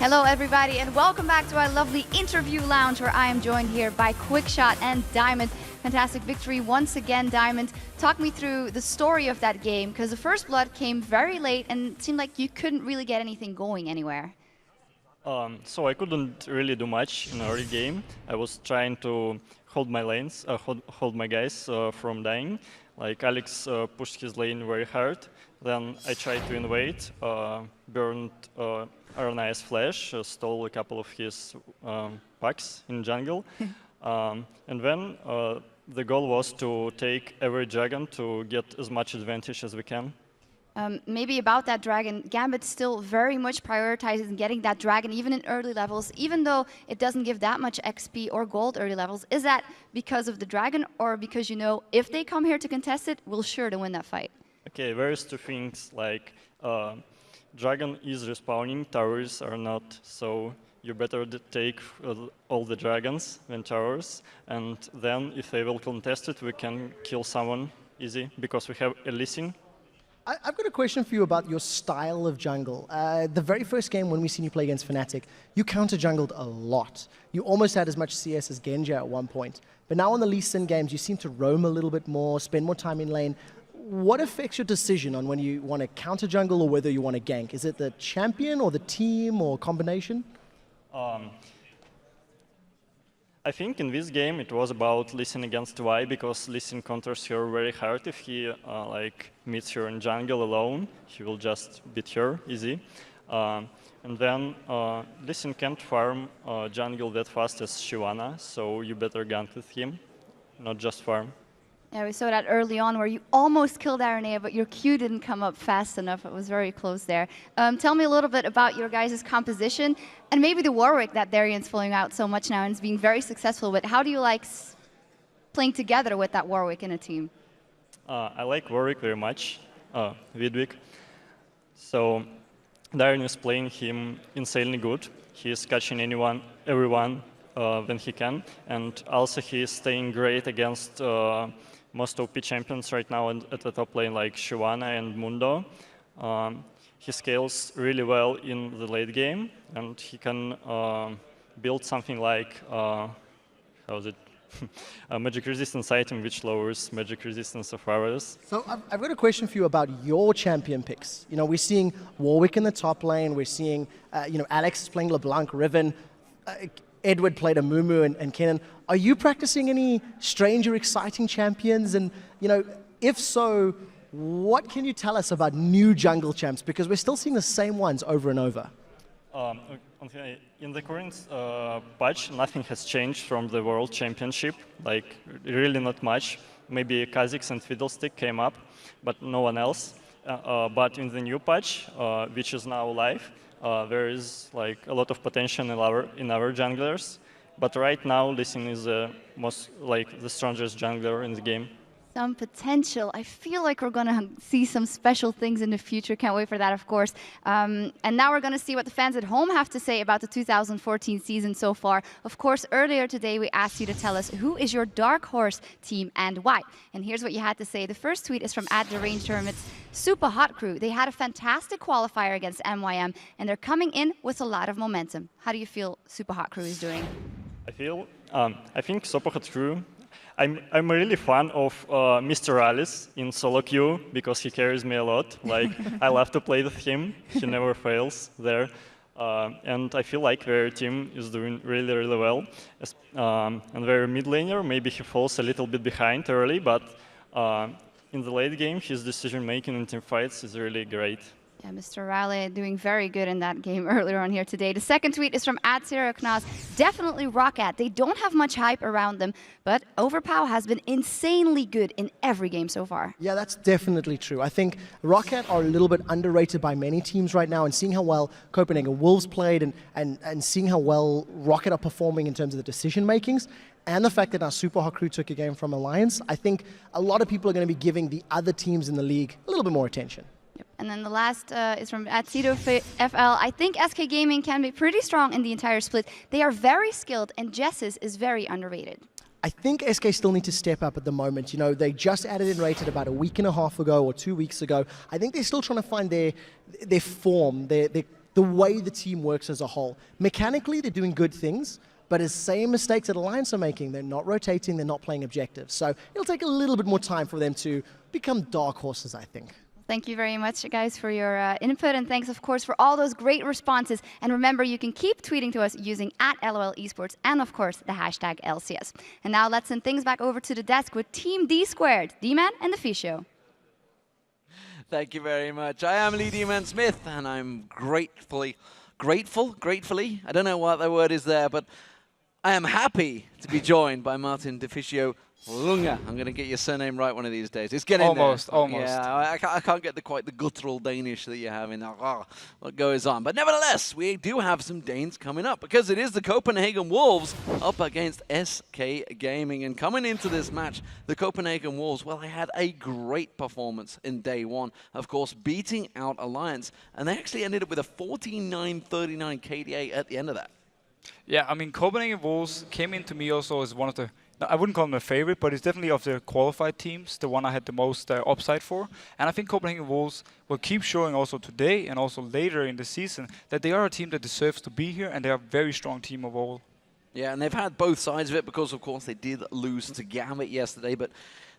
Hello everybody and welcome back to our lovely interview lounge where I am joined here by Quickshot and Diamond. Fantastic victory once again, Diamond. Talk me through the story of that game, because the first blood came very late and it seemed like you couldn't really get anything going anywhere. So I couldn't really do much in the early game. I was trying to hold my lanes, hold my guys from dying. Like Alex pushed his lane very hard. Then I tried to invade, burned Arna's flash, stole a couple of his packs in jungle. And then the goal was to take every dragon to get as much advantage as we can. Maybe about that dragon, Gambit still very much prioritizes getting that dragon even in early levels, even though it doesn't give that much XP or gold early levels. Is that because of the dragon or because you know if they come here to contest it, we're sure to win that fight? Okay, various two things, like dragon is respawning, towers are not, so you better take all the dragons than towers, and then if they will contest it, we can kill someone easy, because we have a Leigh. I've got a question for you about your style of jungle. The very first game when we seen you play against Fnatic, you counter-jungled a lot. You almost had as much CS as Genja at one point. But now on the Leigh Sin games, you seem to roam a little bit more, spend more time in lane. What affects your decision on when you want to counter-jungle or whether you want to gank? Is it the champion or the team or combination? I think in this game it was about Leigh Sin against Y, because Leigh Sin counters her very hard. If he meets her in jungle alone, he will just beat her easy. And then Leigh Sin can't farm jungle that fast as Shyvana, so you better gank with him, not just farm. Yeah, we saw that early on where you almost killed Aranea, but your Q didn't come up fast enough. It was very close there. Tell me a little bit about your guys' composition and maybe the Warwick that Darian's following out so much now and is being very successful with. How do you like playing together with that Warwick in a team? I like Warwick very much, Widwig. So Darian is playing him insanely good. He is catching everyone when he can, and also he is staying great against most OP champions right now at the top lane, like Shyvana and Mundo. He scales really well in the late game, and he can build something like, how is it? A magic resistance item which lowers magic resistance of ours. So I've got a question for you about your champion picks. You know, we're seeing Warwick in the top lane, we're seeing, Alex is playing LeBlanc, Riven, Edward played a Mumu and Kennen. Are you practicing any strange or exciting champions? And, if so, what can you tell us about new jungle champs? Because we're still seeing the same ones over and over. In the current patch, nothing has changed from the World Championship. Like, really not much. Maybe Kha'Zix and Fiddlestick came up, but no one else. But in the new patch, which is now live, there is like a lot of potential in our junglers, but right now Leigh Sin is the strongest jungler in the game. Some potential. I feel like we're going to see some special things in the future. Can't wait for that, of course. And now we're going to see what the fans at home have to say about the 2014 season so far. Of course, earlier today we asked you to tell us who is your dark horse team and why. And here's what you had to say. The first tweet is from @TheRangeTournaments. Super Hot Crew. They had a fantastic qualifier against MYM, and they're coming in with a lot of momentum. How do you feel Super Hot Crew is doing? I think Super Hot Crew. I'm a really fan of Mr. Alice in solo queue because he carries me a lot. Like, I love to play with him. He never fails there. And I feel like their team is doing really, really well. And their mid laner, maybe he falls a little bit behind early, but in the late game, his decision-making in team fights is really great. Yeah, Mr. Raleigh doing very good in that game earlier on here today. The second tweet is from @SerioKnas. Definitely Roccat. They don't have much hype around them, but Overpow has been insanely good in every game so far. Yeah, that's definitely true. I think Roccat are a little bit underrated by many teams right now, and seeing how well Copenhagen Wolves played and seeing how well Roccat are performing in terms of the decision makings, and the fact that our Super Hot Crew took a game from Alliance, I think a lot of people are going to be giving the other teams in the league a little bit more attention. Yep. And then the last is from @CitoFL. I think SK Gaming can be pretty strong in the entire split. They are very skilled, and Jesses is very underrated. I think SK still need to step up at the moment. They just added in rated about a week and a half ago or 2 weeks ago. I think they're still trying to find their form, their the way the team works as a whole. Mechanically, they're doing good things, but as same mistakes that Alliance are making, they're not rotating, they're not playing objectives. So it'll take a little bit more time for them to become dark horses, I think. Thank you very much, guys, for your input, and thanks, of course, for all those great responses. And remember, you can keep tweeting to us using @LOLesports and, of course, the hashtag LCS. And now let's send things back over to the desk with Team D-Squared, D-Man and the Fisho. Thank you very much. I am Leigh D-Man Smith, and I'm gratefully, I don't know what the word is there, but I am happy to be joined by Martin Deficio Lunga. I'm going to get your surname right one of these days. It's getting almost, there. almost. Yeah, I can't get quite the guttural Danish that you have in what goes on. But nevertheless, we do have some Danes coming up because it is the Copenhagen Wolves up against SK Gaming. And coming into this match, the Copenhagen Wolves, well, they had a great performance in day one, of course, beating out Alliance. And they actually ended up with a 49-39 KDA at the end of that. Yeah, I mean, Copenhagen Wolves came into me also as one of the, I wouldn't call them a favorite, but it's definitely of the qualified teams, the one I had the most upside for. And I think Copenhagen Wolves will keep showing also today and also later in the season that they are a team that deserves to be here, and they are a very strong team overall. Yeah, and they've had both sides of it because, of course, they did lose to Gambit yesterday, but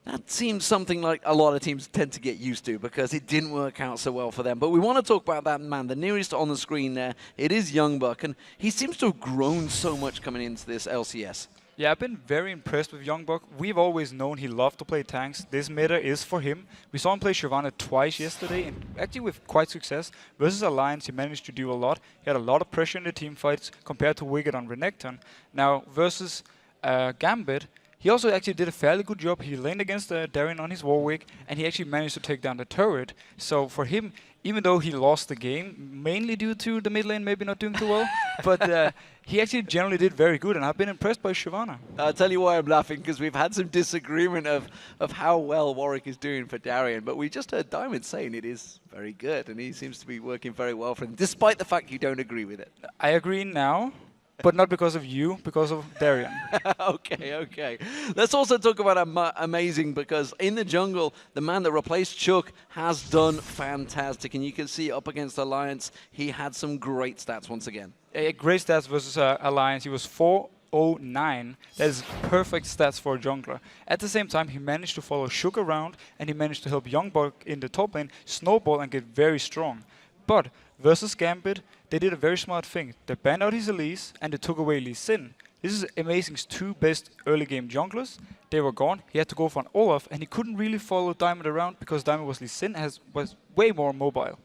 that seems something like a lot of teams tend to get used to because it didn't work out so well for them. But we want to talk about that man, the nearest on the screen there. It is Youngbuck, and he seems to have grown so much coming into this LCS. Yeah, I've been very impressed with Youngbuck. We've always known he loved to play tanks. This meta is for him. We saw him play Shyvana twice yesterday, and actually with quite success. Versus Alliance, he managed to do a lot. He had a lot of pressure in the team fights compared to Wickd on Renekton. Now, versus Gambit, he also actually did a fairly good job. He laned against Darien on his Warwick, and he actually managed to take down the turret. So for him, even though he lost the game, mainly due to the mid lane maybe not doing too well, but he actually generally did very good, and I've been impressed by Shyvana. I'll tell you why I'm laughing, because we've had some disagreement of how well Warwick is doing for Darien, but we just heard Diamond saying it is very good, and he seems to be working very well for him, despite the fact you don't agree with it. I agree now. But not because of you, because of Darien. Okay. Let's also talk about amazing, because in the jungle, the man that replaced Chuck has done fantastic. And you can see up against Alliance, he had some great stats once again. Great stats versus Alliance. He was 409. That is perfect stats for a jungler. At the same time, he managed to follow Shook around, and he managed to help Youngbuck in the top lane snowball and get very strong. But versus Gambit, they did a very smart thing. They banned out his Elise, and they took away Lee Sin. This is Amazing's two best early game junglers. They were gone. He had to go for an Olaf, and he couldn't really follow Diamond around because Diamond was Lee Sin, was way more mobile.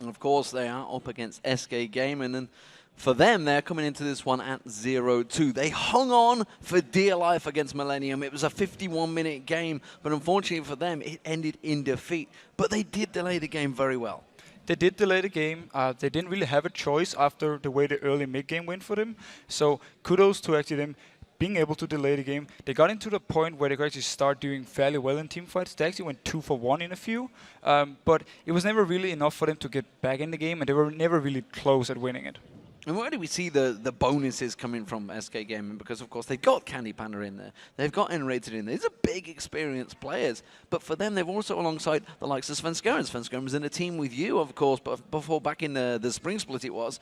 And of course, they are up against SK Gaming, and for them, they're coming into this one at 0-2. They hung on for dear life against Millennium. It was a 51-minute game, but unfortunately for them, it ended in defeat. But they did delay the game very well. They did delay the game. They didn't really have a choice after the way the early mid-game went for them. So kudos to actually them being able to delay the game. They got into the point where they could actually start doing fairly well in team fights. They actually went 2 for 1 in a few. But it was never really enough for them to get back in the game, and they were never really close at winning it. And where do we see the bonuses coming from SK Gaming? Because, of course, they've got Candy Panda in there. They've got Enrated in there. These are big, experienced players. But for them, they've also alongside the likes of Svenskeren. Svenskeren was in a team with you, of course, but before back in the spring split it was.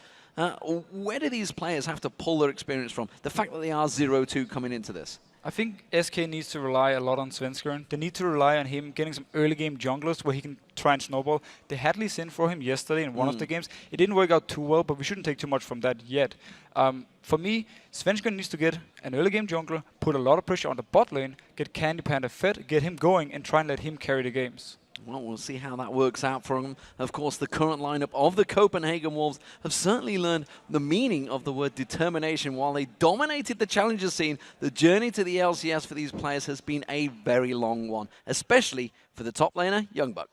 Where do these players have to pull their experience from? The fact that they are 0-2 coming into this. I think SK needs to rely a lot on Svenskeren. They need to rely on him getting some early game junglers where he can try and snowball. They had Lee Sin for him yesterday in one of the games. It didn't work out too well, but we shouldn't take too much from that yet. For me, Svenskeren needs to get an early game jungler, put a lot of pressure on the bot lane, get Candy Panda fed, get him going, and try and let him carry the games. Well, we'll see how that works out for them. Of course, the current lineup of the Copenhagen Wolves have certainly learned the meaning of the word determination. While they dominated the challenger scene, the journey to the LCS for these players has been a very long one, especially for the top laner, Youngbuck.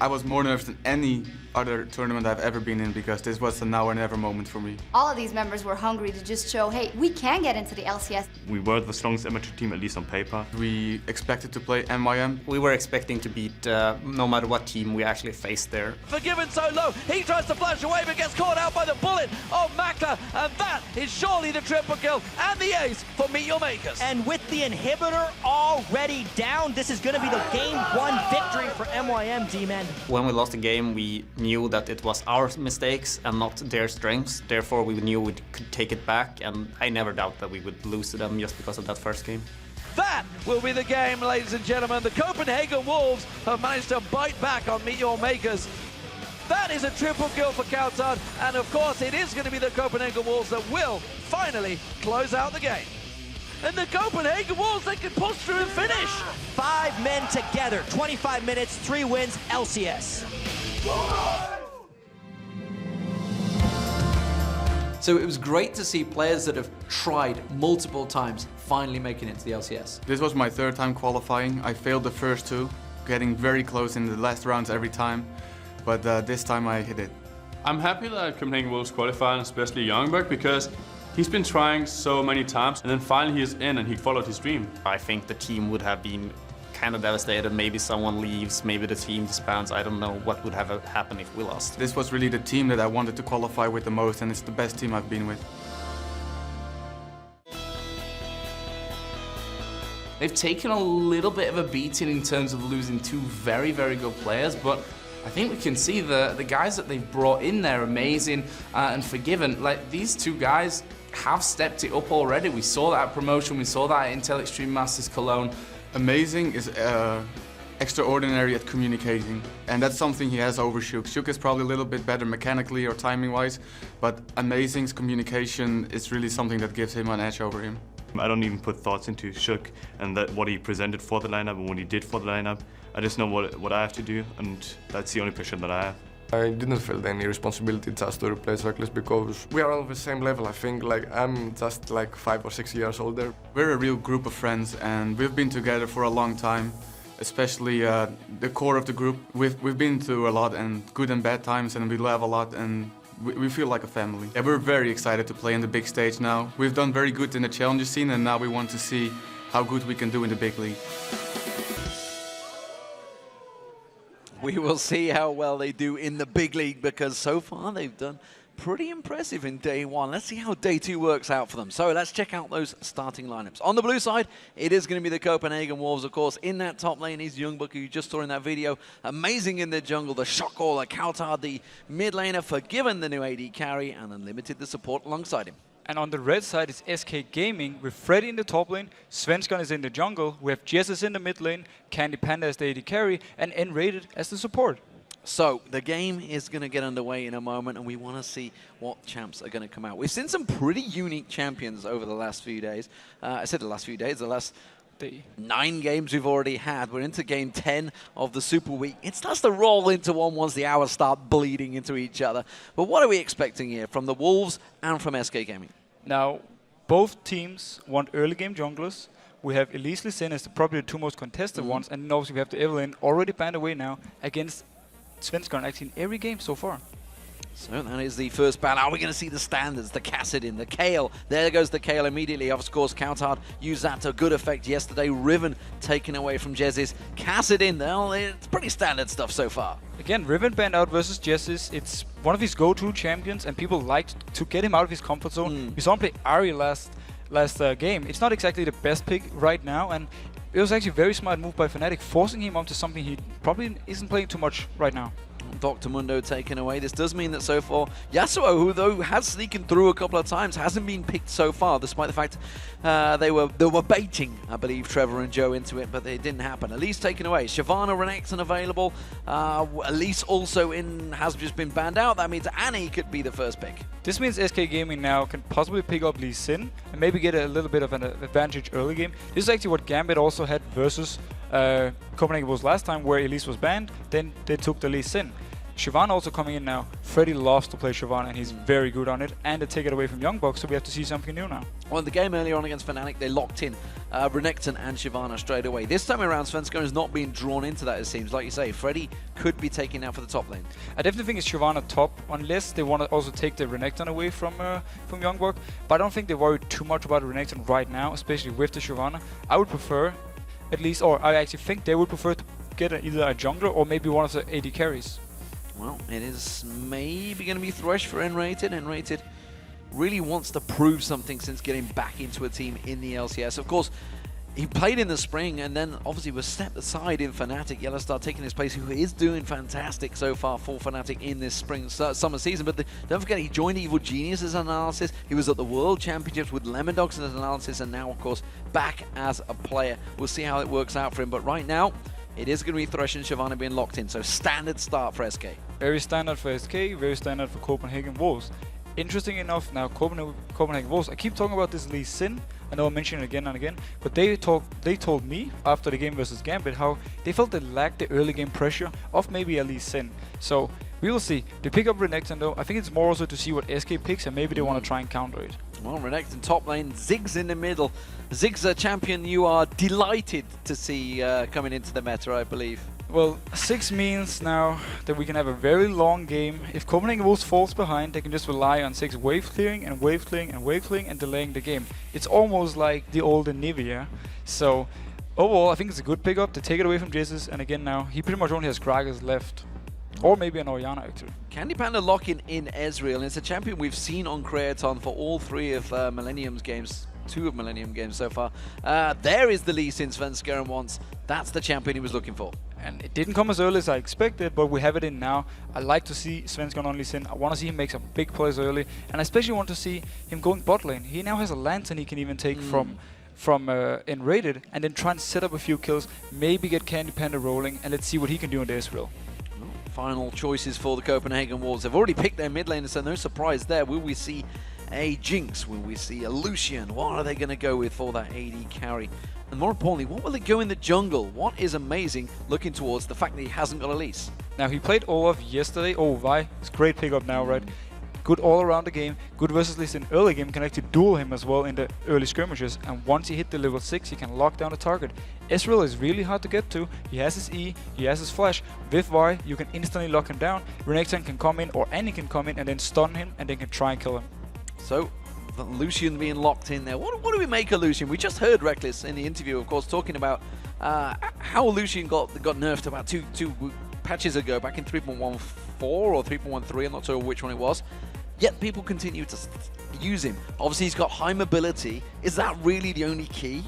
I was more nervous than any other tournament I've ever been in because this was a now or never moment for me. All of these members were hungry to just show, hey, we can get into the LCS. We were the strongest amateur team, at least on paper. We expected to play MYM. We were expecting to beat no matter what team we actually faced there. Forgiven so low, he tries to flash away but gets caught out by the bullet of Maka, and that is surely the triple kill and the ace for Meet Your Makers. And with the inhibitor already down, this is going to be the game 1 victory for MYM, D-Man. When we lost the game, we knew that it was our mistakes and not their strengths. Therefore, we knew we could take it back, and I never doubt that we would lose to them just because of that first game. That will be the game, ladies and gentlemen. The Copenhagen Wolves have managed to bite back on Meet Your Makers. That is a triple kill for Kautar, and of course it is going to be the Copenhagen Wolves that will finally close out the game. And the Copenhagen Wolves, they can push through and finish. 5 men together, 25 minutes, 3 wins, LCS. So it was great to see players that have tried multiple times finally making it to the LCS. This was my third time qualifying. I failed the first two, getting very close in the last rounds every time, but this time I hit it. I'm happy that Copenhagen Wolves qualified, especially Youngberg, because he's been trying so many times, and then finally he's in and he followed his dream. I think the team would have been kind of devastated. Maybe someone leaves, maybe the team disbands. I don't know what would have happened if we lost. This was really the team that I wanted to qualify with the most, and it's the best team I've been with. They've taken a little bit of a beating in terms of losing 2 very, very good players, but I think we can see the guys that they've brought in there amazing and forgiven. Like, these 2 guys have stepped it up already. We saw that at promotion, we saw that at Intel Extreme Masters Cologne. Amazing is extraordinary at communicating, and that's something he has over Shook. Shook is probably a little bit better mechanically or timing-wise, but Amazing's communication is really something that gives him an edge over him. I don't even put thoughts into Shook and that what he presented for the lineup and what he did for the lineup. I just know what I have to do, and that's the only pressure that I have. I didn't feel any responsibility just to replace Reckless because we are all on the same level. I think I'm just 5 or 6 years older. We're a real group of friends, and we've been together for a long time, especially the core of the group. We've been through a lot, and good and bad times, and we laugh a lot, and we feel like a family. Yeah, we're very excited to play in the big stage now. We've done very good in the challenger scene, and now we want to see how good we can do in the big league. We will see how well they do in the big league, because so far they've done pretty impressive in day 1. Let's see how day 2 works out for them. So let's check out those starting lineups. On the blue side, it is going to be the Copenhagen Wolves, of course. In that top lane is Youngbuck, who you just saw in that video. Amazing in the jungle, the Shockcaller, Kautar, the mid laner, Forgiven, the new AD carry, and Unlimited, the support alongside him. And on the red side is SK Gaming with Freddy in the top lane, Svensson is in the jungle, we have Jesus in the mid lane, Candy Panda as the AD carry, and N-Rated as the support. So the game is going to get underway in a moment, and we want to see what champs are going to come out. We've seen some pretty unique champions over the last few days. I said the last few days, the last 9 games we've already had. We're into game 10 of the Super Week. It starts to roll into one once the hours start bleeding into each other. But what are we expecting here from the Wolves and from SK Gaming? Now, both teams want early game junglers. We have Elise Lee Sin as probably the 2 most contested ones, and obviously we have the Evelyn already banned away now against Svensson actually in every game so far. So that is the first ban. Are we going to see the standards, the Cassidin, the Kayle? There goes the Kayle immediately. Of course, Kautar used that to good effect yesterday. Riven taken away from Jezis. Cassidin, well, it's pretty standard stuff so far. Again, Riven banned out versus Jezis. It's one of his go-to champions, and people like to get him out of his comfort zone. We saw him play Ahri last game. It's not exactly the best pick right now, and it was actually a very smart move by Fnatic, forcing him onto something he probably isn't playing too much right now. Dr. Mundo taken away. This does mean that so far, Yasuo, who though has sneaking through a couple of times, hasn't been picked so far, despite the fact they were baiting, I believe, Trevor and Joe into it, but it didn't happen. Elise taken away. Shyvana, Renekton unavailable. Elise also has just been banned out. That means Annie could be the first pick. This means SK Gaming now can possibly pick up Lee Sin and maybe get a little bit of an advantage early game. This is actually what Gambit also had versus Copenhagen was last time, where Elise was banned, then they took the Lee Sin. Shyvana also coming in now. Freddy loves to play Shyvana, and he's very good on it, and they take it away from Youngbuck, so we have to see something new now. Well, in the game earlier on against Fnatic, they locked in Renekton and Shyvana straight away. This time around, Svensson is not being drawn into that, it seems. Like you say, Freddy could be taking out for the top lane. I definitely think it's Shyvana top, unless they want to also take the Renekton away from Youngbuck, but I don't think they worry too much about Renekton right now, especially with the Shyvana. I would prefer, at least, or I actually think they would prefer to get either a jungler or maybe one of the AD carries. Well, it is maybe going to be Thresh for N-Rated. N-Rated really wants to prove something since getting back into a team in the LCS. Of course, he played in the spring and then obviously was stepped aside in Fnatic. Yellowstar taking his place, who is doing fantastic so far for Fnatic in this summer season. But don't forget, he joined Evil Genius as an analysis. He was at the World Championships with Lemon Dogs as an analysis, and now, of course, back as a player. We'll see how it works out for him. But right now, it is going to be Thresh and Shyvana being locked in. So standard start for SK. Very standard for SK, very standard for Copenhagen Wolves. Interesting enough, now Copenhagen Wolves, I keep talking about this Lee Sin. I know I mention it again and again, but they told me after the game versus Gambit how they felt they lacked the early game pressure of maybe a Lee Sin. So we will see. They pick up Renekton though. I think it's more also to see what SK picks, and maybe they want to try and counter it. Well, Renekton top lane, Ziggs in the middle. Ziggs a champion you are delighted to see coming into the meta, I believe. Well, 6 means now that we can have a very long game. If Copenhagen Wolves falls behind, they can just rely on 6 wave clearing and wave clearing and wave clearing and delaying the game. It's almost like the old Nivea. So overall, I think it's a good pickup to take it away from Jesus. And again now, he pretty much only has Gragas left. Or maybe an Orianna actually. Candy Panda locking in Ezreal, and it's a champion we've seen on Creaton for all 3 of Millennium's games. 2 of Millennium games so far. There is the Lee Sin Svenskeren wants. That's the champion he was looking for. And it didn't come as early as I expected, but we have it in now. I like to see Svenskeren on Lee Sin. I want to see him make some big plays early, and I especially want to see him going bot lane. He now has a lantern he can even take from Enrated, and then try and set up a few kills, maybe get Candy Panda rolling, and let's see what he can do in the Ezreal. Final choices for the Copenhagen Wolves. They've already picked their mid laner, so no surprise there. Will we see a Jinx? Will we see a Lucian? What are they going to go with for that AD carry? And more importantly, what will they go in the jungle? What is amazing looking towards the fact that he hasn't got a Elise? Now, he played Olaf yesterday. Oh, Vi. It's great pickup now, right? Good all around the game. Good versus Lee Sin early game. Can actually duel him as well in the early skirmishes. And once he hit the level 6, he can lock down the target. Ezreal is really hard to get to. He has his E, he has his flash. With Vi, you can instantly lock him down. Renekton can come in, or Annie can come in and then stun him, and then can try and kill him. So, Lucian being locked in there. What do we make of Lucian? We just heard Reckless in the interview, of course, talking about how Lucian got nerfed about two patches ago, back in 3.14 or 3.13, I'm not sure which one it was. Yet people continue to use him. Obviously, he's got high mobility. Is that really the only key?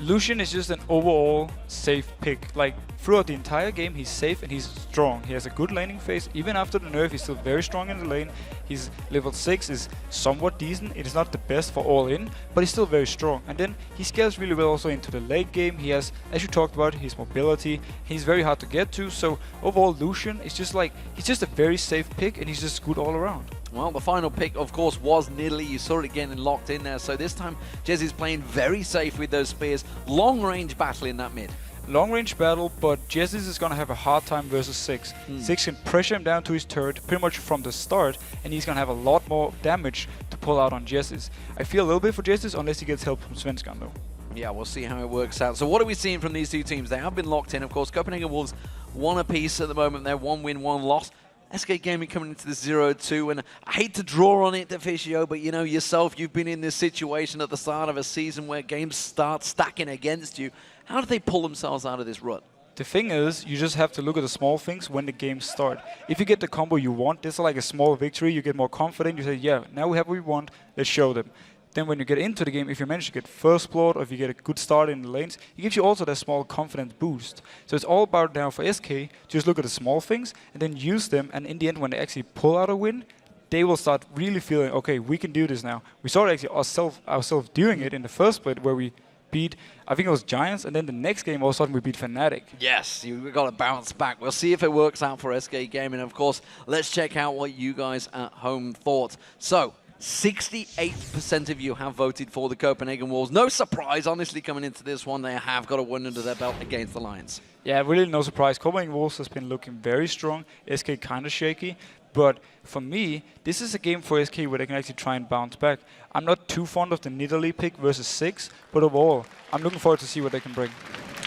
Lucian is just an overall safe pick. Like, throughout the entire game, he's safe and he's strong. He has a good laning phase. Even after the nerf, he's still very strong in the lane. His level 6 is somewhat decent. It is not the best for all in, but he's still very strong. And then he scales really well also into the late game. He has, as you talked about, his mobility. He's very hard to get to. So overall, Lucian is just like, he's just a very safe pick, and he's just good all around. Well, the final pick, of course, was Nidalee. You saw it again and locked in there. So this time, Jez is playing very safe with those spears. Long-range battle in that mid. Long-range battle, but Jesus is going to have a hard time versus 6. 6 can pressure him down to his turret pretty much from the start, and he's going to have a lot more damage to pull out on Jesus. I feel a little bit for Jesus, unless he gets help from Svenskeren, though. Yeah, we'll see how it works out. So what are we seeing from these two teams? They have been locked in. Of course, Copenhagen Wolves 1 apiece at the moment. They're 1 win, 1 loss. SK Gaming coming into the 0-2, and I hate to draw on it, Deficio, but you know yourself, you've been in this situation at the start of a season where games start stacking against you. How do they pull themselves out of this rut? The thing is, you just have to look at the small things when the games start. If you get the combo you want, this is like a small victory, you get more confident, you say, yeah, now we have what we want, let's show them. Then when you get into the game, if you manage to get first blood, or if you get a good start in the lanes, it gives you also that small confidence boost. So it's all about now for SK, just look at the small things, and then use them, and in the end, when they actually pull out a win, they will start really feeling, okay, we can do this now. We saw actually ourselves doing it in the first split, where we beat, I think it was Giants, and then the next game all of a sudden we beat Fnatic. Yes, we've got to bounce back. We'll see if it works out for SK Gaming. Of course, let's check out what you guys at home thought. So, 68% of you have voted for the Copenhagen Wolves. No surprise, honestly, coming into this one, they have got a win under their belt against the Lions. Yeah, really no surprise. Copenhagen Wolves has been looking very strong. SK kind of shaky. But for me, this is a game for SK where they can actually try and bounce back. I'm not too fond of the Nidalee pick versus 6, but overall, I'm looking forward to see what they can bring.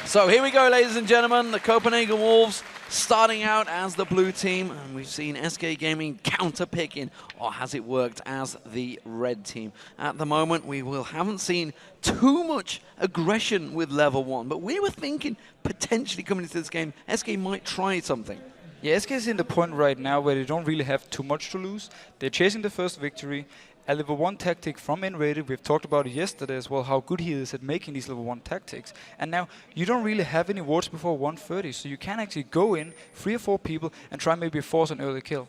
So here we go, ladies and gentlemen. The Copenhagen Wolves starting out as the blue team, and we've seen SK Gaming counter-picking, or has it worked as the red team? At the moment, we haven't seen too much aggression with level 1, but we were thinking potentially coming into this game, SK might try something. Yeah, SK is in the point right now where they don't really have too much to lose. They're chasing the first victory, A level 1 tactic from N-Rated, we've talked about it yesterday as well, how good he is at making these level 1 tactics. And now, you don't really have any wards before 130, so you can actually go in, 3 or 4 people, and try maybe force an early kill.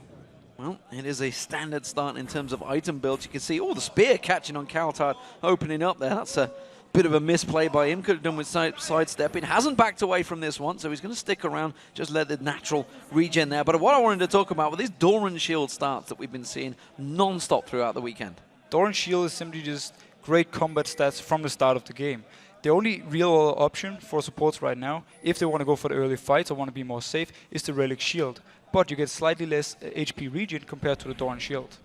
Well, it is a standard start in terms of item builds. You can see, the spear catching on Kaltard, opening up there. That's a bit of a misplay by him. Could have done with sidestepping. Hasn't backed away from this one, so he's going to stick around, just let the natural regen there. But what I wanted to talk about were these Doran Shield starts that we've been seeing non-stop throughout the weekend. Doran Shield is simply just great combat stats from the start of the game. The only real option for supports right now, if they want to go for the early fights or want to be more safe, is the Relic Shield. But you get slightly less HP regen compared to the Doran Shield.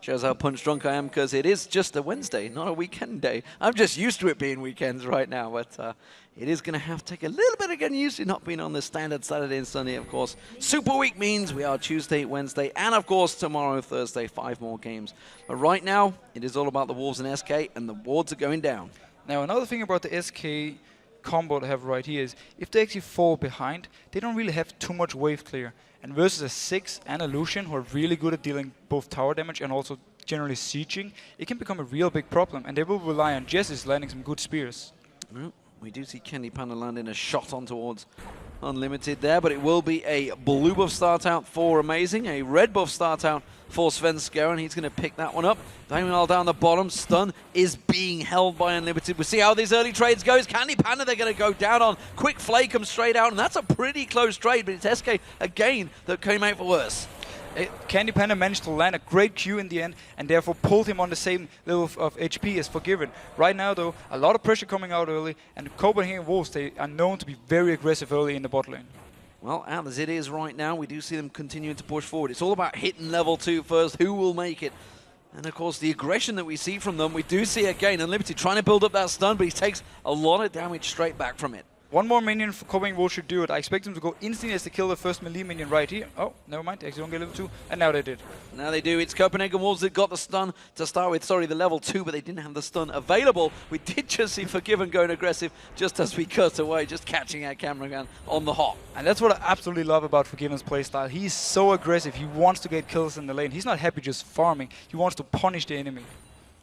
Shows how punch drunk I am, because it is just a Wednesday, not a weekend day. I'm just used to it being weekends right now, but it is going to have to take a little bit of getting used to not being on the standard Saturday and Sunday, of course. Super Week means we are Tuesday, Wednesday, and of course tomorrow, Thursday, 5 more games. But right now, it is all about the Wolves and SK, and the wards are going down. Now, another thing about the SK combo they have right here is, if they actually fall behind, they don't really have too much wave clear. And versus a 6 and a Lucian, who are really good at dealing both tower damage and also generally sieging, it can become a real big problem, and they will rely on Jessis landing some good spears. Well, we do see Candy Panda landing a shot on towards Unlimited there, but it will be a blue buff start out for Amazing, a red buff start out for Svenskeren, and he's going to pick that one up. Daniel down the bottom, stun is being held by Unlimited. We'll see how these early trades goes. Candy Panda, they're going to go down on. Quick Flay comes straight out, and that's a pretty close trade, but it's SK again that came out for worse. Candy Panda managed to land a great Q in the end, and therefore pulled him on the same level of HP as Forgiven. Right now, though, a lot of pressure coming out early, and the Copenhagen Wolves, they are known to be very aggressive early in the bot lane. Well, as it is right now, we do see them continuing to push forward. It's all about hitting level 2 first. Who will make it? And of course, the aggression that we see from them, we do see again. Unlimited trying to build up that stun, but he takes a lot of damage straight back from it. One more minion for Copenhagen Wolves should do it. I expect them to go instantly as they kill the first melee minion right here. Oh, never mind. They actually don't get level 2. And now they did. Now they do. It's Copenhagen Wolves that got the stun to start with. Sorry, the level 2, but they didn't have the stun available. We did just see Forgiven going aggressive just as we cut away, just catching our camera gun on the hop. And that's what I absolutely love about Forgiven's playstyle. He's so aggressive. He wants to get kills in the lane. He's not happy just farming. He wants to punish the enemy.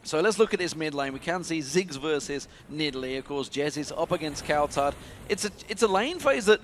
So let's look at this mid lane. We can see Ziggs versus Nidalee. Of course, Jez is up against Kaltard. It's a lane phase that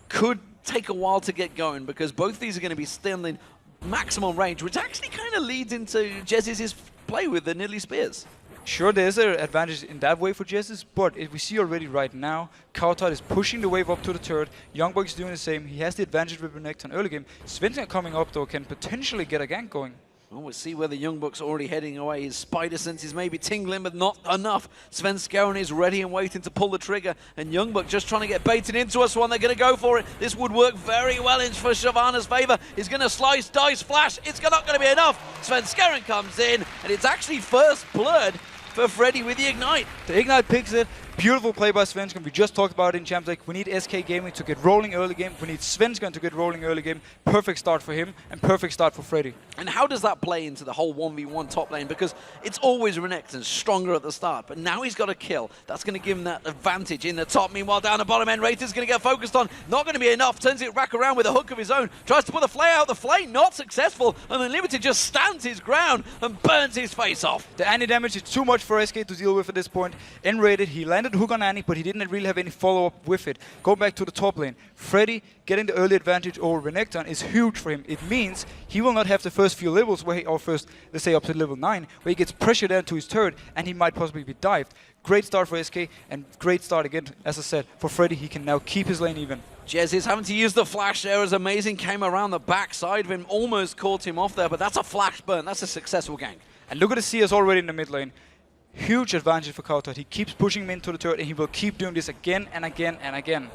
could take a while to get going, because both these are going to be still in maximum range, which actually kind of leads into Jez's play with the Nidalee spears. Sure, there's an advantage in that way for Jessis, but we see already right now, Kaltard is pushing the wave up to the turret. Youngbuck is doing the same. He has the advantage with Renekton early game. Svenskeren coming up, though, can potentially get a gank going. Well, we'll see where the Young Buck's already heading away. His spider sense is maybe tingling, but not enough. Svenskeren is ready and waiting to pull the trigger, and Young Buck just trying to get baited into us one. They're going to go for it. This would work very well in for Shyvana's favor. He's going to slice, dice, flash. It's not going to be enough. Svenskeren comes in, and it's actually first blood for Freddy with the Ignite. The Ignite picks it. Beautiful play by Svenskeren. We just talked about it in Champions League. We need SK Gaming to get rolling early game. We need Svenskeren to get rolling early game. Perfect start for him and perfect start for Freddy. And how does that play into the whole 1v1 top lane? Because it's always Renekton stronger at the start, but now he's got a kill. That's going to give him that advantage in the top. Meanwhile, down the bottom end, Raider's going to get focused on. Not going to be enough. Turns it back around with a hook of his own. Tries to put the Flay out. The Flay not successful. And Unlimited just stands his ground and burns his face off. The Annie damage is too much for SK to deal with at this point. N-rated, he landed hook on Annie, but he didn't really have any follow-up with it. Go back to the top lane. Freddy getting the early advantage over Renekton is huge for him. It means he will not have the first few levels where he, or first, let's say up to level 9, where he gets pressured into his turret and he might possibly be dived. Great start for SK and great start again, as I said, for Freddy. He can now keep his lane even. Jez is having to use the flash there as Amazing came around the back side of him, almost caught him off there, but that's a flash burn. That's a successful gank. And look at the CS already in the mid lane. Huge advantage for Kaltard. He keeps pushing him into the turret and he will keep doing this again and again and again.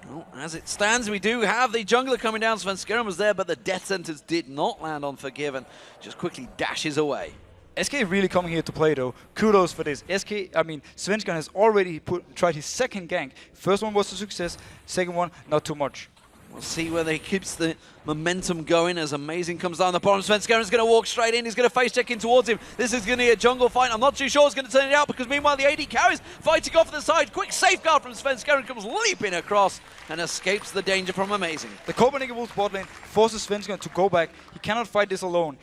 Well, as it stands, we do have the jungler coming down. Svenskeren was there, but the death sentence did not land on Forgiven. Just quickly dashes away. SK really coming here to play though. Kudos for this. Svenskeren has already tried his second gank. First one was a success, second one not too much. We'll see whether he keeps the momentum going as Amazing comes down the bottom. Svenskeren's going to walk straight in. He's going to face check in towards him. This is going to be a jungle fight. I'm not too sure it's going to turn it out because meanwhile the AD carries fighting off the side. Quick safeguard from Svenskeren comes leaping across and escapes the danger from Amazing. The Copenhagen Wolves bot lane forces Svenskeren to go back. He cannot fight this alone.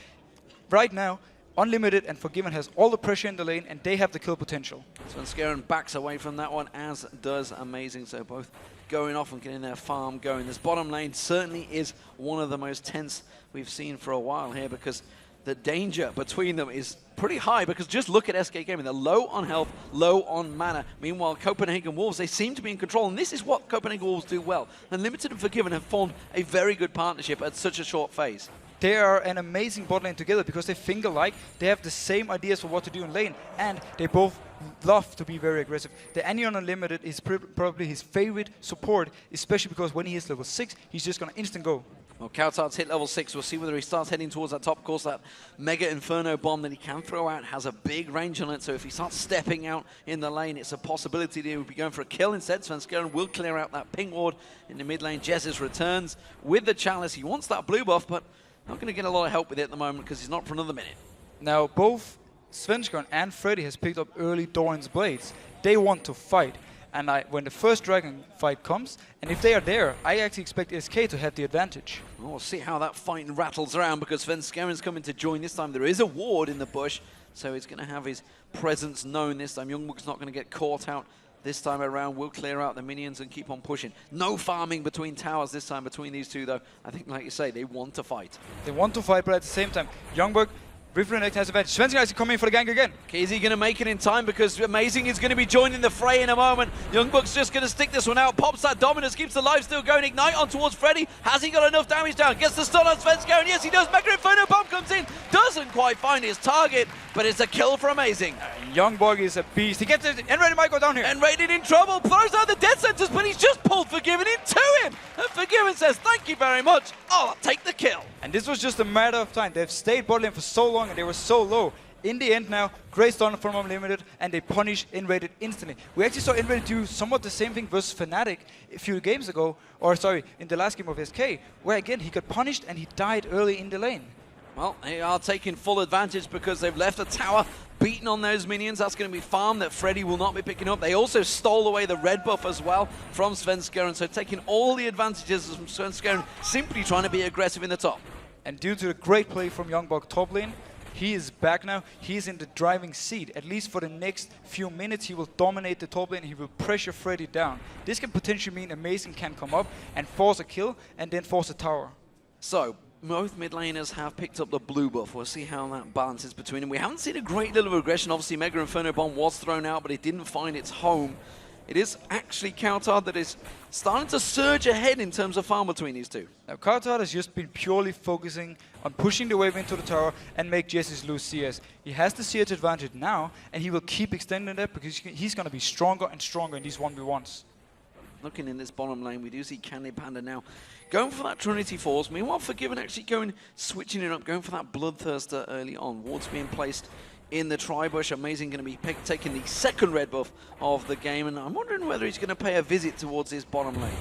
Right now, Unlimited and Forgiven has all the pressure in the lane, and they have the kill potential. Svenskeren backs away from that one, as does Amazing. So both going off and getting their farm going. This bottom lane certainly is one of the most tense we've seen for a while here, because the danger between them is pretty high, because just look at SK Gaming. They're low on health, low on mana. Meanwhile, Copenhagen Wolves, they seem to be in control, and this is what Copenhagen Wolves do well. Unlimited and Forgiven have formed a very good partnership at such a short phase. They are an amazing bot lane together because they think alike, they have the same ideas for what to do in lane, and they both love to be very aggressive. The Anion Unlimited is probably his favorite support, especially because when he is level 6, he's just going to instant go. Well, Kautar's hit level 6. We'll see whether he starts heading towards that top course. That Mega Inferno bomb that he can throw out has a big range on it, so if he starts stepping out in the lane, it's a possibility that he would be going for a kill instead. Svenskeren will clear out that ping ward in the mid lane. Jesus returns with the Chalice. He wants that blue buff, but not going to get a lot of help with it at the moment because he's not for another minute. Now, both Svenskeren and Freddy has picked up early Doran's Blades. They want to fight. And when the first Dragon fight comes, and if they are there, I actually expect SK to have the advantage. Well, we'll see how that fight rattles around, because Svenskeren's coming to join this time. There is a ward in the bush, so he's going to have his presence known this time. Youngbook's not going to get caught out this time around. We'll clear out the minions and keep on pushing. No farming between towers this time between these two, though. I think, like you say, they want to fight. They want to fight, but at the same time, Youngbook, Riftrenect has advantage. Svenskeren is coming for the gank again. Is he going to make it in time? Because Amazing is going to be joining the fray in a moment. Youngbook's just going to stick this one out. Pops that Dominus, keeps the life still going. Ignite on towards Freddy. Has he got enough damage down? Gets the stun on Svenskeren. Yes, he does. Mega Inferno bomb comes in. Doesn't quite find his target, but it's a kill for Amazing. Youngbook is a beast. He gets it. Enrated might go down here. Enrated in trouble. Throws out the death sentence, but he's just pulled Forgiven into him. And Forgiven says, thank you very much. I'll take the kill. And this was just a matter of time. They've stayed bot lane for so long, and they were so low. In the end now, great stun from Unlimited, and they punish Enrated instantly. We actually saw Enrated do somewhat the same thing versus Fnatic a few games ago, or sorry, in the last game of SK, where again, he got punished and he died early in the lane. Well, they are taking full advantage because they've left a tower beaten on those minions. That's going to be farm that Freddy will not be picking up. They also stole away the red buff as well from Svenskeren, so taking all the advantages from Svenskeren, simply trying to be aggressive in the top. And due to the great play from Youngbook top lane, he is back now. He's in the driving seat. At least for the next few minutes, he will dominate the top lane. He will pressure Freddy down. This can potentially mean Amazing can come up and force a kill and then force a tower. So, both mid laners have picked up the blue buff. We'll see how that balances between them. We haven't seen a great deal of aggression. Obviously, Mega Inferno Bomb was thrown out, but it didn't find its home. It is actually Kautar that is starting to surge ahead in terms of farm between these two. Now, Kautar has just been purely focusing on pushing the wave into the tower and make Jessis lose CS. He has the CS advantage now, and he will keep extending that because he's going to be stronger and stronger in these 1v1s. Looking in this bottom lane, we do see Candy Panda now going for that Trinity Force. Meanwhile, Forgiven actually switching it up, going for that Bloodthirster early on. Wards being placed in the tri-bush. Amazing going to be taking the second red buff of the game, and I'm wondering whether he's going to pay a visit towards this bottom lane.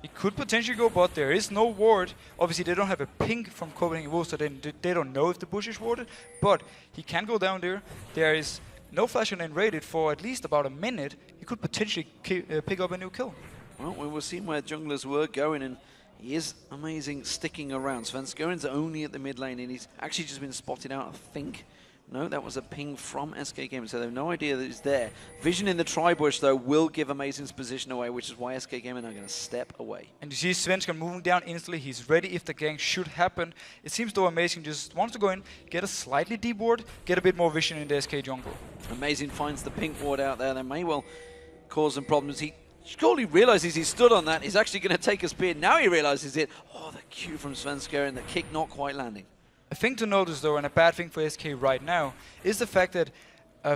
He could potentially go bot. There is no ward. Obviously, they don't have a ping from Copenhagen Wolves, so they don't know if the bush is warded, but he can go down there. There is no flash on Enrated for at least about a minute. He could potentially pick up a new kill. Well, we were seeing where junglers were going, and he is Amazing sticking around. Svenskeren's only at the mid lane, and he's actually just been spotted out, I think. No, that was a ping from SK Gaming, so they have no idea that he's there. Vision in the tri-bush, though, will give Amazing's position away, which is why SK Gaming are going to step away. And you see Svenskeren moving down instantly. He's ready if the gank should happen. It seems though Amazing just wants to go in, get a slightly deep ward, get a bit more vision in the SK jungle. Amazing finds the pink ward out there. That may well cause some problems. He surely realizes he stood on that. He's actually going to take a spear. Now he realizes it. Oh, the Q from Svenskeren, the kick not quite landing. A thing to notice though, and a bad thing for SK right now, is the fact that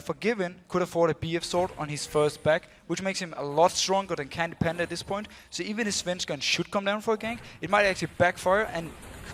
Forgiven could afford a BF sword on his first back, which makes him a lot stronger than Candy Panda at this point. So even if Svenskeren should come down for a gank, it might actually backfire, and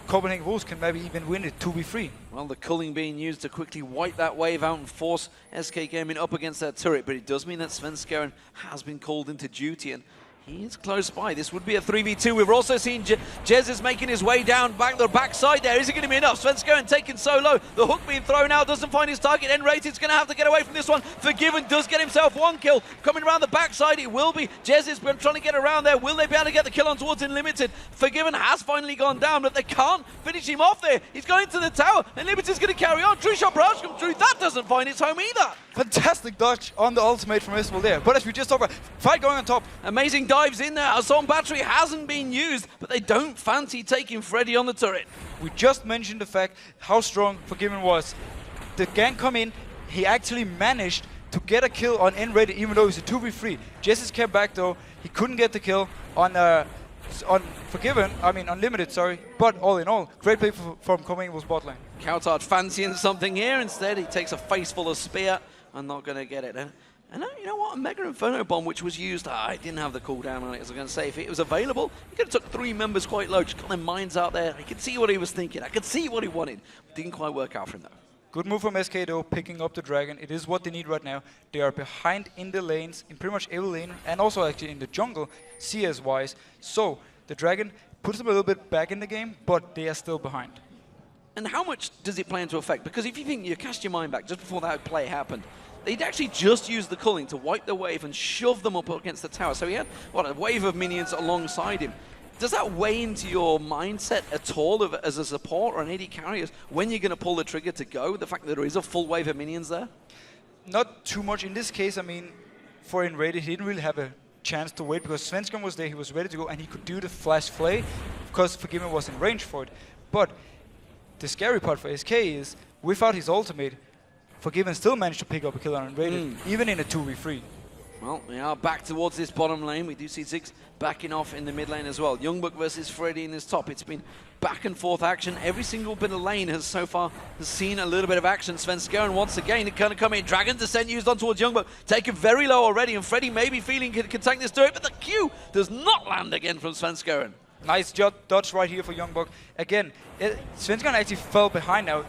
Copenhagen Wolves can maybe even win it 2v3. Well, the culling being used to quickly wipe that wave out and force SK Gaming up against that turret, but it does mean that Svenskeren has been called into duty, and He is close by. This would be a 3v2. We've also seen Jez is making his way down the backside there. Is it going to be enough? Svenskeren taken so low. The hook being thrown out doesn't find his target. N-Rated's going to have to get away from this one. Forgiven does get himself one kill. Coming around the backside, it will be. Jez has been trying to get around there. Will they be able to get the kill on towards Unlimited? Forgiven has finally gone down, but they can't finish him off there. He's going into the tower. Unlimited's going to carry on. True shot barrage comes through. That doesn't find its home either. Fantastic dodge on the ultimate from Isabel there. But as we just talked about, fight going on top. Amazing dives in there. Assault battery hasn't been used, but they don't fancy taking Freddy on the turret. We just mentioned the fact how strong Forgiven was. The gang come in, he actually managed to get a kill on N-Rated even though it was a 2v3. Jesse came back though, he couldn't get the kill on Forgiven, I mean Unlimited, sorry. But all in all, great play from Copenhagen's bot lane. Coulthard fancying something here. Instead, he takes a face full of spear. I'm not going to get it. And you know what? A Mega Inferno Bomb, which was used, it didn't have the cooldown on it, as I was going to say. If it was available, he could have took 3 members quite low, just got their minds out there. I could see what he was thinking. I could see what he wanted. Didn't quite work out for him, though. Good move from SK though, picking up the Dragon. It is what they need right now. They are behind in the lanes, in pretty much every lane, and also actually in the jungle, CS-wise. So, the Dragon puts them a little bit back in the game, but they are still behind. And how much does it play into effect? Because if you think you cast your mind back just before that play happened, they'd actually just used the culling to wipe the wave and shove them up against the tower. So he had, a wave of minions alongside him. Does that weigh into your mindset at all as a support or an AD carrier when you're going to pull the trigger to go? The fact that there is a full wave of minions there? Not too much in this case. I mean, for N-Rated, he didn't really have a chance to wait because Svenskeren was there, he was ready to go, and he could do the flash flay because Forgiven was in range for it. But the scary part for SK is, without his ultimate, Forgiven still managed to pick up a kill on Unrated, even in a 2v3. Well, we are back towards this bottom lane. We do see Ziggs backing off in the mid lane as well. Youngbuck versus Freddy in this top. It's been back and forth action. Every single bit of lane has so far seen a little bit of action. Svenskeren once again, it kind of come in. Dragon Descent used on towards Youngbuck. Taken very low already, and Freddy maybe feeling can tank this turret, but the Q does not land again from Svenskeren. Nice dodge right here for Youngbuck. Again, Svenskeren actually fell behind now.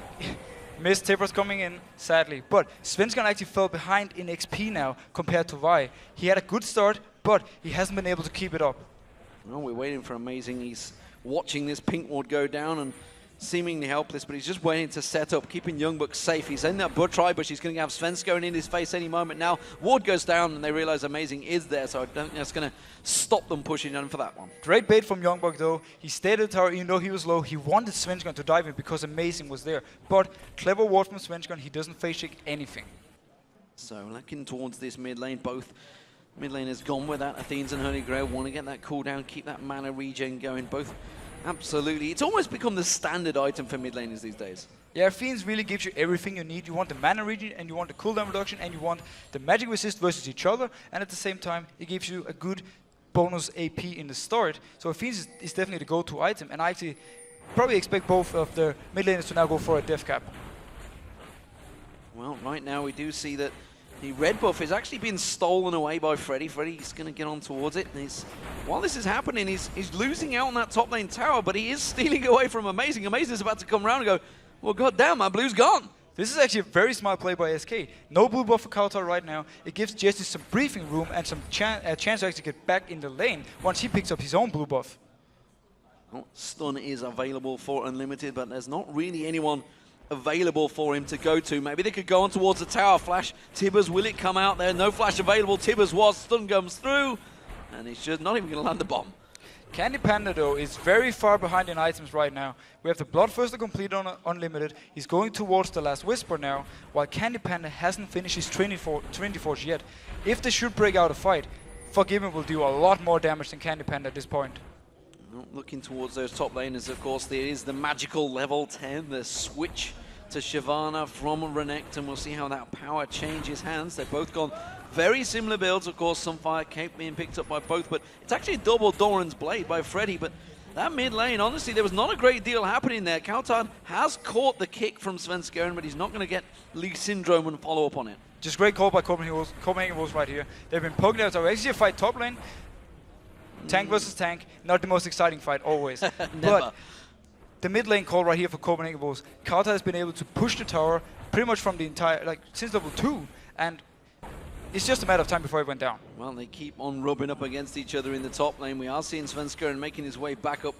Missed Tippers coming in, sadly. But Svenskeren actually fell behind in XP now compared to Vi. He had a good start, but he hasn't been able to keep it up. Well, we're waiting for Amazing. He's watching this pink ward go down and seemingly helpless, but he's just waiting to set up, keeping Youngbuck safe. He's in that tri-bush. He's going to have Svenskeren in his face any moment now. Ward goes down, and they realize Amazing is there, so I don't think that's going to stop them pushing on for that one. Great bait from Youngbuck, though. He stayed at the tower, even though he was low. He wanted Svenskeren to dive in because Amazing was there. But clever ward from Svenskeren. He doesn't face check anything. So looking towards this mid lane, both mid lane has gone with that. Athenes and Holy Grail want to get that cooldown, keep that mana regen going. Both absolutely. It's almost become the standard item for mid laners these days. Yeah, Fiends really gives you everything you need. You want the mana regen, and you want the cooldown reduction, and you want the magic resist versus each other, and at the same time, it gives you a good bonus AP in the start. So Fiends is definitely the go-to item, and I actually probably expect both of the mid laners to now go for a death cap. Well, right now we do see that the red buff is actually being stolen away by Freddy. Freddy's going to get on towards it. And while this is happening, he's losing out on that top lane tower, but he is stealing away from Amazing. Amazing is about to come around and go, well, goddamn, my blue's gone. This is actually a very smart play by SK. No blue buff for Coulthard right now. It gives Jesse some breathing room and some chance to actually get back in the lane once he picks up his own blue buff. Well, stun is available for Unlimited, but there's not really anyone available for him to go to. Maybe they could go on towards the tower. Flash, Tibbers, will it come out there? No flash available. Tibbers was, stun comes through, and he's just not even going to land the bomb. Candy Panda, though, is very far behind in items right now. We have the Bloodthirster complete on Unlimited. He's going towards the Last Whisper now, while Candy Panda hasn't finished his Trinity Forge yet. If they should break out a fight, Forgiven will do a lot more damage than Candy Panda at this point. Looking towards those top laners, of course, there is the magical level 10, the switch to Shyvana from Renekton. We'll see how that power changes hands. They've both gone very similar builds. Of course, Sunfire Cape being picked up by both, but it's actually double Doran's Blade by Freddy. But that mid lane, honestly, there was not a great deal happening there. Coulthard has caught the kick from Svenskeren, but he's not going to get Leigh Syndrome and follow up on it. Just great call by Copenhagen Wolves right here. They've been poking out. So actually a fight top lane. Tank versus tank, not the most exciting fight always. But the mid lane call right here for Copenhagen Wolves. Coulthard has been able to push the tower pretty much from the entire, since level 2. And it's just a matter of time before he went down. Well, they keep on rubbing up against each other in the top lane. We are seeing Svenskeren making his way back up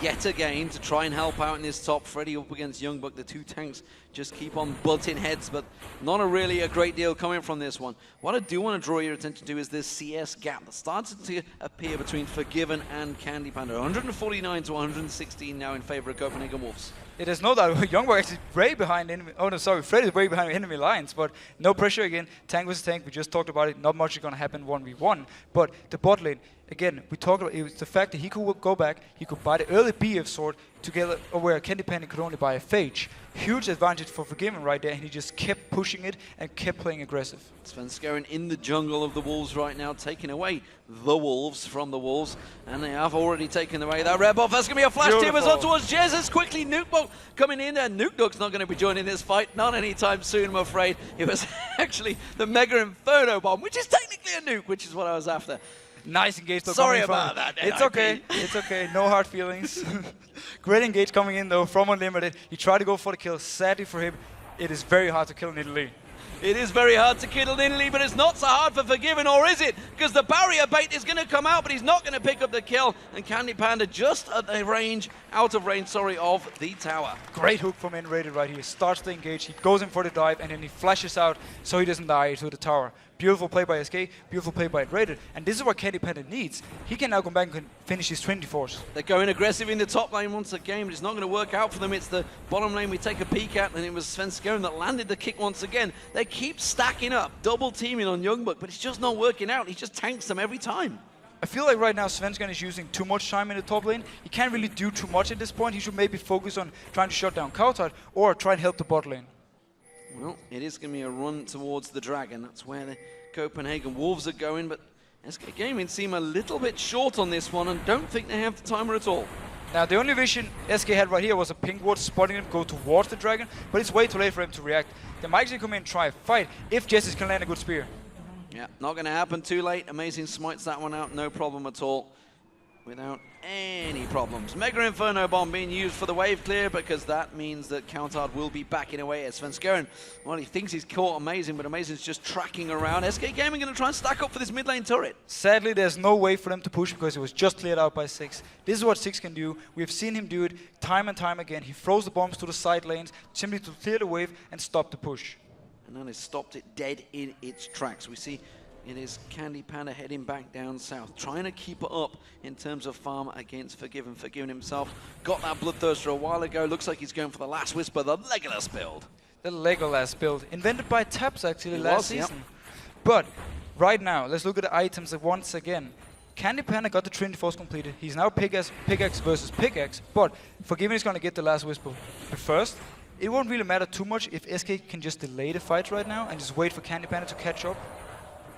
yet again to try and help out in this top. Freddy up against Youngbuck. The two tanks just keep on butting heads, but not really a great deal coming from this one. What I do want to draw your attention to is this CS gap that started to appear between Forgiven and Candy Panda. 149 to 116 now in favor of Copenhagen Wolves. It is no doubt Youngbuck actually way behind enemy. Oh no, sorry, Freddy is way behind enemy lines, but no pressure again. Tank versus tank. We just talked about it. Not much is going to happen 1v1. But the bot lane, again, we talked about it was the fact that he could go back, he could buy the early BF sword together, where Candy Panda could only buy a Phage. Huge advantage for Forgiven right there, and he just kept pushing it and kept playing aggressive. Svenskeren in the jungle of the Wolves right now, taking away the Wolves from the Wolves, and they have already taken away that red buff. That's going to be a flash team as up towards Jesus. Quickly, Nukebot coming in there. Nukeduck's not going to be joining this fight, not anytime soon, I'm afraid. It was actually the Mega Inferno Bomb, which is technically a nuke, which is what I was after. Nice engage. Sorry about that. It's okay. It's okay. No hard feelings. Great engage coming in though from Unlimited. He tried to go for the kill. Sadly for him, it is very hard to kill Nidalee. It is very hard to kill Nidalee, but it's not so hard for Forgiven, or is it? Because the barrier bait is going to come out, but he's not going to pick up the kill. And Candy Panda just at the range, out of range, sorry, of the tower. Great hook from N-Rated right here. Starts the engage, he goes in for the dive, and then he flashes out so he doesn't die to the tower. Beautiful play by SK, beautiful play by N-Rated. And this is what Candy Panda needs. He can now come back and finish his 24s. They're going aggressive in the top lane once again, but it's not going to work out for them. It's the bottom lane we take a peek at, and it was Svenskeren that landed the kick once again. They keep stacking up, double teaming on Youngbuck, but it's just not working out. He just tanks them every time. I feel like right now Svenskeren is using too much time in the top lane. He can't really do too much at this point. He should maybe focus on trying to shut down Kautar or try and help the bot lane. Well, it is going to be a run towards the Dragon. That's where the Copenhagen Wolves are going, but SK Gaming seem a little bit short on this one and don't think they have the timer at all. Now, the only vision SK had right here was a pink ward spotting him go towards the Dragon, but it's way too late for him to react. They might actually come in and try a fight if Jessis can land a good spear. Yeah, not going to happen. Too late. Amazing smites that one out, no problem at all. Without any problems. Mega Inferno Bomb being used for the wave clear, because that means that Countard will be backing away as Svenskeren. Well, he thinks he's caught Amazing, but Amazing's just tracking around. SK Gaming going to try and stack up for this mid lane turret. Sadly, there's no way for them to push because it was just cleared out by 6. This is what 6 can do. We've seen him do it time and time again. He throws the bombs to the side lanes simply to clear the wave and stop the push. And then he stopped it dead in its tracks. We see it is Candy Panda heading back down south, trying to keep it up in terms of farm against Forgiven. Forgiven himself got that Bloodthirster a while ago. Looks like he's going for the Last Whisper, the Legolas build. The Legolas build, invented by Taps actually last season. Yep. But right now, let's look at the items once again. Candy Panda got the Trinity Force completed. He's now pickaxe versus pickaxe, but Forgiven is going to get the Last Whisper. But first, it won't really matter too much if SK can just delay the fight right now and just wait for Candy Panda to catch up.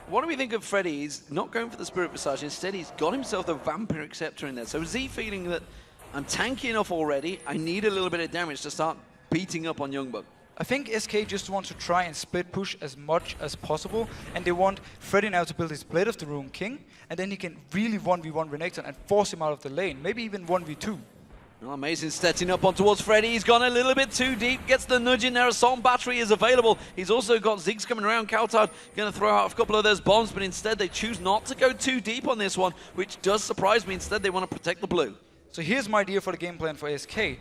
What do we think of Freddy? He's not going for the Spirit Visage. Instead, he's got himself the Vampiric Scepter in there. So is he feeling that I'm tanky enough already, I need a little bit of damage to start beating up on Youngbuck? I think SK just wants to try and split push as much as possible, and they want Freddy now to build his Blade of the Rune King, and then he can really 1v1 Renekton and force him out of the lane, maybe even 1v2. Well, Amazing stepping up on towards Freddy. He's gone a little bit too deep. Gets the nudge in there. Assault Battery is available. He's also got Ziggs coming around. Kautar going to throw out a couple of those bombs, but instead they choose not to go too deep on this one, which does surprise me. Instead, they want to protect the blue. So here's my idea for the game plan for SK.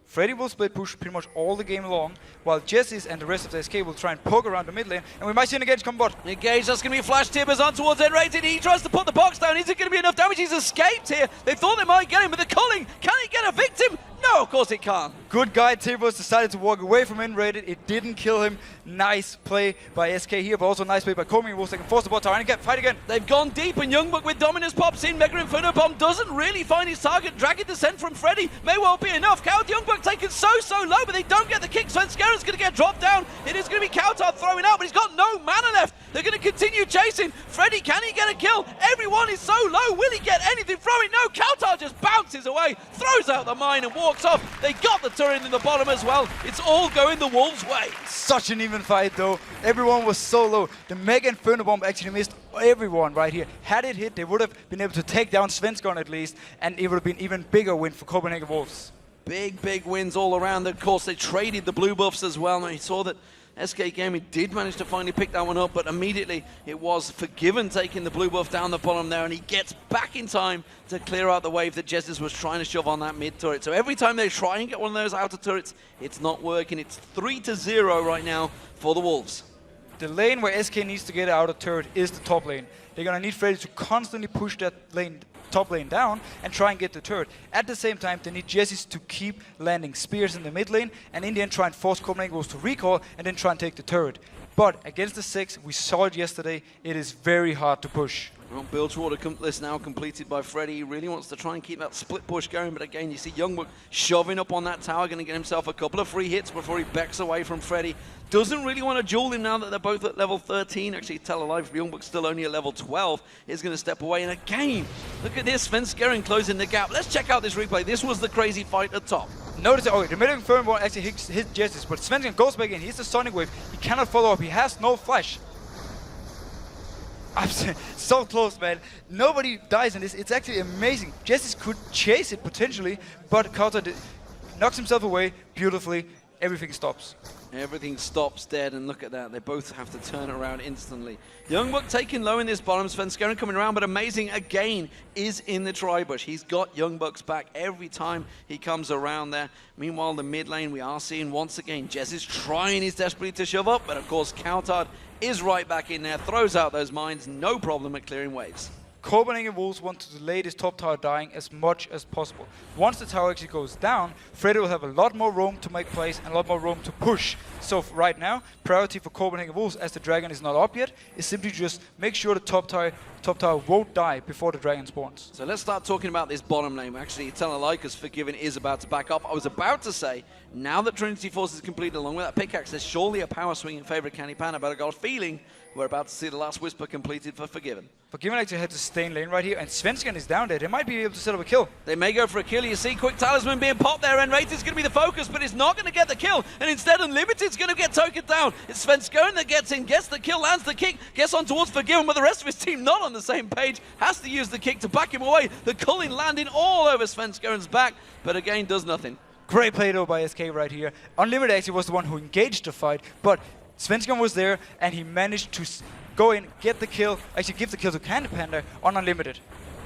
Freddy will split push pretty much all the game long, while Jessis and the rest of the SK will try and poke around the mid lane, and we might see an engage come bot. Engage, that's going to be a flash tippers on towards N-Rated. He tries to put the box down. Is it going to be enough damage? He's escaped here. They thought they might get him, but the culling, can he get a victim? No, of course it can't. Good guy, Tibos decided to walk away from N-Rated. It didn't kill him. Nice play by SK here, but also nice play by Coming Wolves. They can force the bot tower and get fight again. They've gone deep, and Youngbuck with Dominus pops in. Mega Inferno Bomb doesn't really find his target. Dragon Descent from Freddy may well be enough. Youngbuck taken so low, but they don't get the kick. Svenskeren's going to get dropped down. It is going to be Kautar throwing out, but he's got no mana left. They're going to continue chasing. Freddy, can he get a kill? Everyone is so low. Will he get anything from it? No, Kautar just bounces away, throws out the mine and walks off. They got the turret in the bottom as well. It's all going the Wolves' way. Such an even fight though. Everyone was so low. The Mega Inferno Bomb actually missed everyone right here. Had it hit, they would have been able to take down Svenskeren at least, and it would have been even bigger win for Copenhagen Wolves. Big wins all around. Of course, they traded the blue buffs as well. Now, you saw that SK Gaming did manage to finally pick that one up, but immediately it was Forgiven taking the blue buff down the bottom there, and he gets back in time to clear out the wave that Jesus was trying to shove on that mid turret. So every time they try and get one of those outer turrets, it's not working. It's 3-0 right now for the Wolves. The lane where SK needs to get out of turret is the top lane. They're going to need Freddy to constantly push that lane, top lane down and try and get the turret. At the same time, they need Jesse's to keep landing spears in the mid lane and in the end try and force Copenhagen Wolves to recall and then try and take the turret. But against the 6, we saw it yesterday, it is very hard to push. Well, Bilgewater list now completed by Freddy. He really wants to try and keep that split push going, but again, you see Youngbuck shoving up on that tower, going to get himself a couple of free hits before he backs away from Freddy. Doesn't really want to duel him now that they're both at level 13. Actually, tell a lie, Youngbuck's still only at level 12. He's going to step away, and again, look at this, Svenskeren closing the gap. Let's check out this replay. This was the crazy fight at top. Notice, the middle firm won't actually hit Jesse's, but Svenskeren goes back in. He's the Sonic Wave. He cannot follow up. He has no flash. So close, man. Nobody dies in this. It's actually amazing. Jessis could chase it potentially, but Kauta knocks himself away beautifully. Everything stops. Everything stops dead, and look at that. They both have to turn around instantly. Youngbuck taking low in this bottom. Svenskeren coming around, but Amazing again is in the tri-bush. He's got Youngbuck's back every time he comes around there. Meanwhile, the mid lane, we are seeing once again Jess is trying his desperately to shove up, but of course Coutard is right back in there, throws out those mines, no problem at clearing waves. Copenhagen Wolves want to delay this top tower dying as much as possible. Once the tower actually goes down, Freddy will have a lot more room to make plays and a lot more room to push. So right now, priority for Copenhagen Wolves, as the dragon is not up yet, is simply just make sure the top tower won't die before the dragon spawns. So let's start talking about this bottom lane. Actually, tell a lie, because Forgiven is about to back up. I was about to say, now that Trinity Force is completed along with that pickaxe, there's surely a power swing in favor of Candy Panda, but I got a feeling we're about to see the last Whisper completed for Forgiven. Forgiven actually had to stay in lane right here, and Svenskeren is down there. They might be able to set up a kill. They may go for a kill. You see Quick Talisman being popped there, and Rated is going to be the focus, but it's not going to get the kill, and instead Unlimited's going to get tokened down. It's Svenskeren that gets in, gets the kill, lands the kick, gets on towards Forgiven, but the rest of his team not on the same page, has to use the kick to back him away. The culling landing all over Svenskeren's back, but again does nothing. Great play though by SK right here. Unlimited actually was the one who engaged the fight, but Svenskeren was there, and he managed to go in, get the kill, actually give the kill to Candy Panda on Unlimited.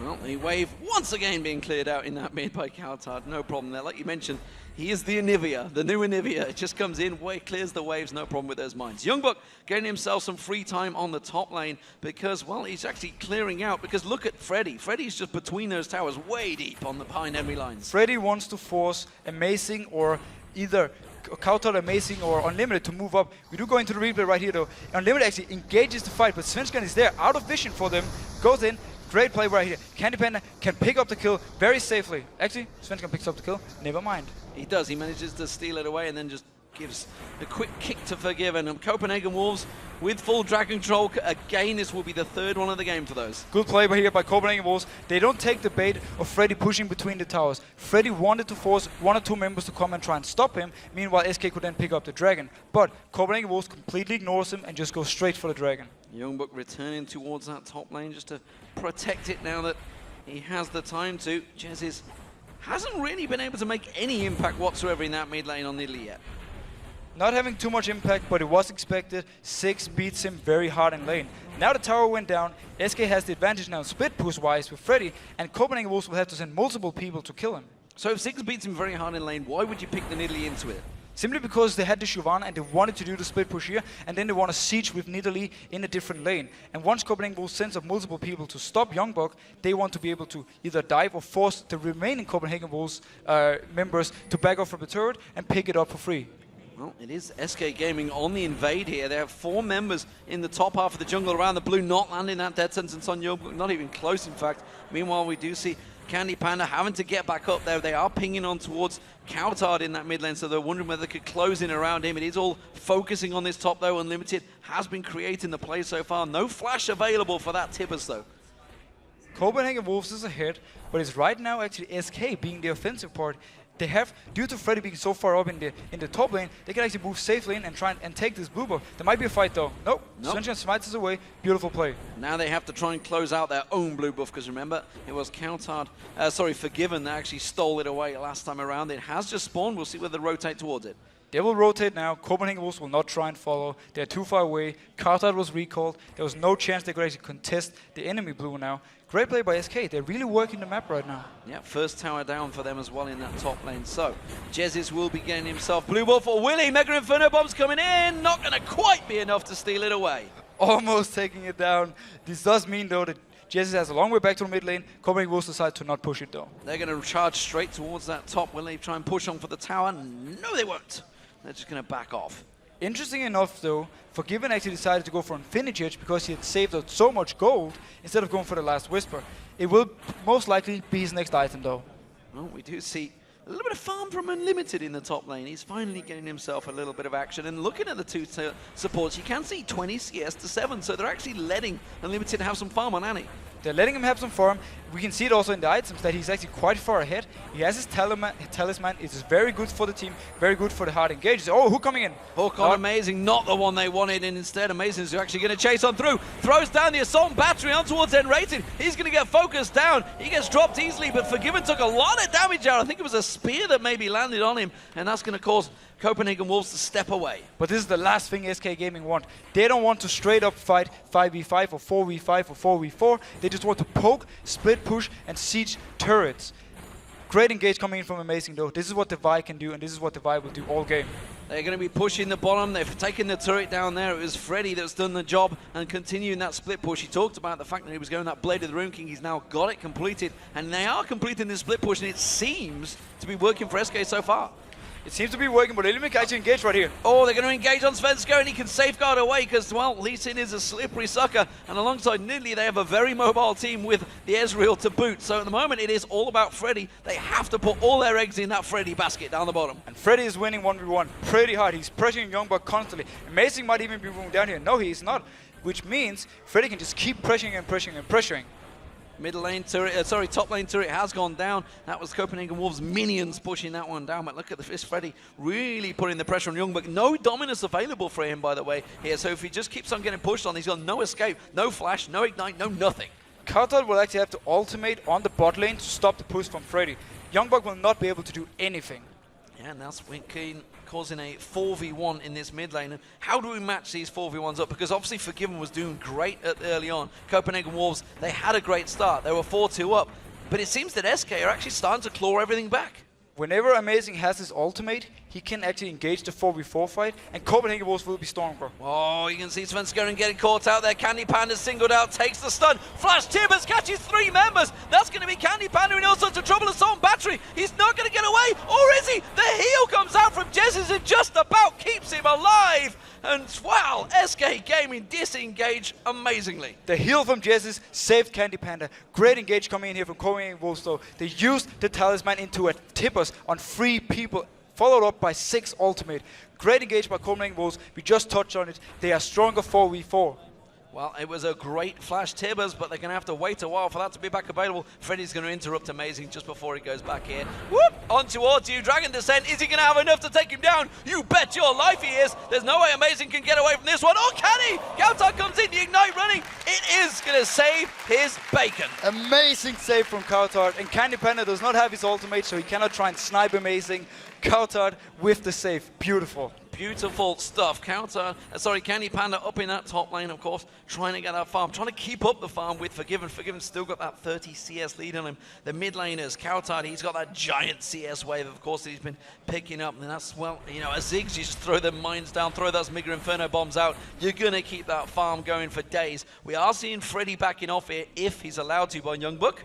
Well, the wave once again being cleared out in that mid by Coutard. No problem there. Like you mentioned, he is the Anivia, the new Anivia. It just comes in, clears the waves, no problem with those mines. Youngbuck getting himself some free time on the top lane because, well, he's actually clearing out. Because look at Freddy. Freddy's just between those towers, way deep on the behind enemy lines. Freddy wants to force Amazing or either Counter Amazing or Unlimited to move up. We do go into the replay right here though. Unlimited actually engages the fight, but Svenskeren is there, out of vision for them, goes in. Great play right here. Candy Panda can pick up the kill very safely. Actually, Svenskeren picks up the kill, never mind. He does, he manages to steal it away and then just gives a quick kick to Forgiven. And Copenhagen Wolves with full dragon control. Again, this will be the third one of the game for those. Good play here by Copenhagen Wolves. They don't take the bait of Freddy pushing between the towers. Freddy wanted to force one or two members to come and try and stop him. Meanwhile, SK could then pick up the dragon. But Copenhagen Wolves completely ignores him and just goes straight for the dragon. Youngbuck returning towards that top lane just to protect it now that he has the time to. Jezis hasn't really been able to make any impact whatsoever in that mid lane on Nidalee yet. Not having too much impact, but it was expected. 6 beats him very hard in lane. Now the tower went down. SK has the advantage now split push-wise with Freddy, and Copenhagen Wolves will have to send multiple people to kill him. So if 6 beats him very hard in lane, why would you pick the Nidalee into it? Simply because they had the Shyvana and they wanted to do the split push here, and then they want to siege with Nidalee in a different lane. And once Copenhagen Wolves sends up multiple people to stop Youngbuck, they want to be able to either dive or force the remaining Copenhagen Wolves members to back off from the turret and pick it up for free. Well, it is SK Gaming on the invade here. They have 4 members in the top half of the jungle around the blue, not landing that death sentence on Youngbuck, not even close in fact. Meanwhile, we do see Candy Panda having to get back up there. They are pinging on towards Coutard in that mid lane, so they're wondering whether they could close in around him. It is all focusing on this top though. Unlimited has been creating the play so far. No flash available for that Tibbers though. Copenhagen Wolves is ahead, but it's right now actually SK being the offensive part. they have, due to Freddy being so far up in the top lane, they can actually move safely in and try and take this blue buff. There might be a fight though. Nope. Sunshine smites us away. Beautiful play. Now they have to try and close out their own blue buff, because remember, it was Forgiven that actually stole it away last time around. It has just spawned. We'll see whether they rotate towards it. They will rotate now. Copenhagen Wolves will not try and follow. They're too far away. Cartard was recalled. There was no chance they could actually contest the enemy blue now. Great play by SK. They're really working the map right now. Yeah, first tower down for them as well in that top lane. So, Jezis will be getting himself blue buff for Willie. Mega Inferno bombs coming in. Not going to quite be enough to steal it away. Almost taking it down. This does mean, though, that Jezis has a long way back to the mid lane. Copenhagen Wolves decide to not push it, though. They're going to charge straight towards that top. Will they try and push on for the tower? No, they won't. They're just going to back off. Interesting enough, though, Forgiven actually decided to go for Infinity Edge because he had saved up so much gold instead of going for the Last Whisper. It will most likely be his next item, though. Well, we do see a little bit of farm from Unlimited in the top lane. He's finally getting himself a little bit of action. And looking at the two supports, you can see 20 CS to 7. So they're actually letting Unlimited have some farm on Annie. They're letting him have some farm. We can see it also in the items that he's actually quite far ahead. He has his talisman. It is very good for the team, very good for the hard engages. Oh, who coming in? Hook on Amazing, not the one they wanted, and instead Amazing is actually going to chase on through. Throws down the assault battery on towards N-Rated. He's going to get focused down. He gets dropped easily, but Forgiven took a lot of damage out. I think it was a spear that maybe landed on him, and that's going to cause Copenhagen Wolves to step away. But this is the last thing SK Gaming want. They don't want to straight up fight 5v5 or 4v5 or 4v4. They just want to poke, split push, and siege turrets. Great engage coming in from Amazing though. This is what the Vi can do, and this is what the Vi will do all game. They're going to be pushing the bottom. They've taken the turret down there. It was Freddy that's done the job and continuing that split push. He talked about the fact that he was going that Blade of the Rune King. He's now got it completed, and they are completing this split push, and it seems to be working for SK so far. It seems to be working, but Illumin can actually engage right here. Oh, they're going to engage on Svenska, and he can safeguard away because, well, Lee Sin is a slippery sucker. And alongside Nidley, they have a very mobile team with the Ezreal to boot. So at the moment, it is all about Freddy. They have to put all their eggs in that Freddy basket down the bottom. And Freddy is winning 1v1 pretty hard. He's pressuring Youngbuck constantly. Amazing might even be moving down here. No, he is not. Which means Freddy can just keep pressuring and pressuring and pressuring. Middle lane turret, top lane turret has gone down. That was Copenhagen Wolves minions pushing that one down. But look at this, Freddy really putting the pressure on Youngbuck. No dominance available for him, by the way, here. So if he just keeps on getting pushed on, he's got no escape, no flash, no ignite, no nothing. Cartard will actually have to ultimate on the bot lane to stop the push from Freddy. Youngbuck will not be able to do anything. Yeah, and that's Wickd causing a 4v1 in this mid lane. And how do we match these 4v1s up? Because obviously Forgiven was doing great early on. Copenhagen Wolves, they had a great start. They were 4-2 up. But it seems that SK are actually starting to claw everything back. Whenever Amazing has his ultimate, he can actually engage the 4v4 fight, and Copenhagen Wolves will be Stormcore. Oh, you can see Svenska getting caught out there. Candy Panda singled out, takes the stun. Flash Timbers catches 3 members. That's going to be Candy Panda in all sorts of trouble. Assault battery. He's not going to get away, or is he? The heal comes out from Jezis and just about keeps him alive. And wow, SK Gaming disengage amazingly. The heal from Jezis saved Candy Panda. Great engage coming in here from Copenhagen Wolves though. They used the talisman into a tippers on 3 people, followed up by 6 ultimate. Great engage by Copenhagen Wolves. We just touched on it. They are stronger 4v4. Well, it was a great flash Tibbers, but they're going to have to wait a while for that to be back available. Freddy's going to interrupt Amazing just before he goes back here. Whoop! On towards you. Dragon Descent. Is he going to have enough to take him down? You bet your life he is. There's no way Amazing can get away from this one. Oh, can he? Gautar comes in. The Ignite running. It is going to save his bacon. Amazing save from Coutard. And Candy Panda does not have his ultimate, so he cannot try and snipe Amazing. Coutard with the save. Beautiful. Beautiful stuff. Candy Panda up in that top lane, of course, trying to get that farm, trying to keep up the farm with Forgiven. Forgiven's still got that 30 CS lead on him. The mid laners, Coutard, he's got that giant CS wave, of course, that he's been picking up. And that's, well, you know, as Ziggs, you just throw the mines down, throw those Mega Inferno bombs out. You're going to keep that farm going for days. We are seeing Freddy backing off here if he's allowed to by Youngbuck.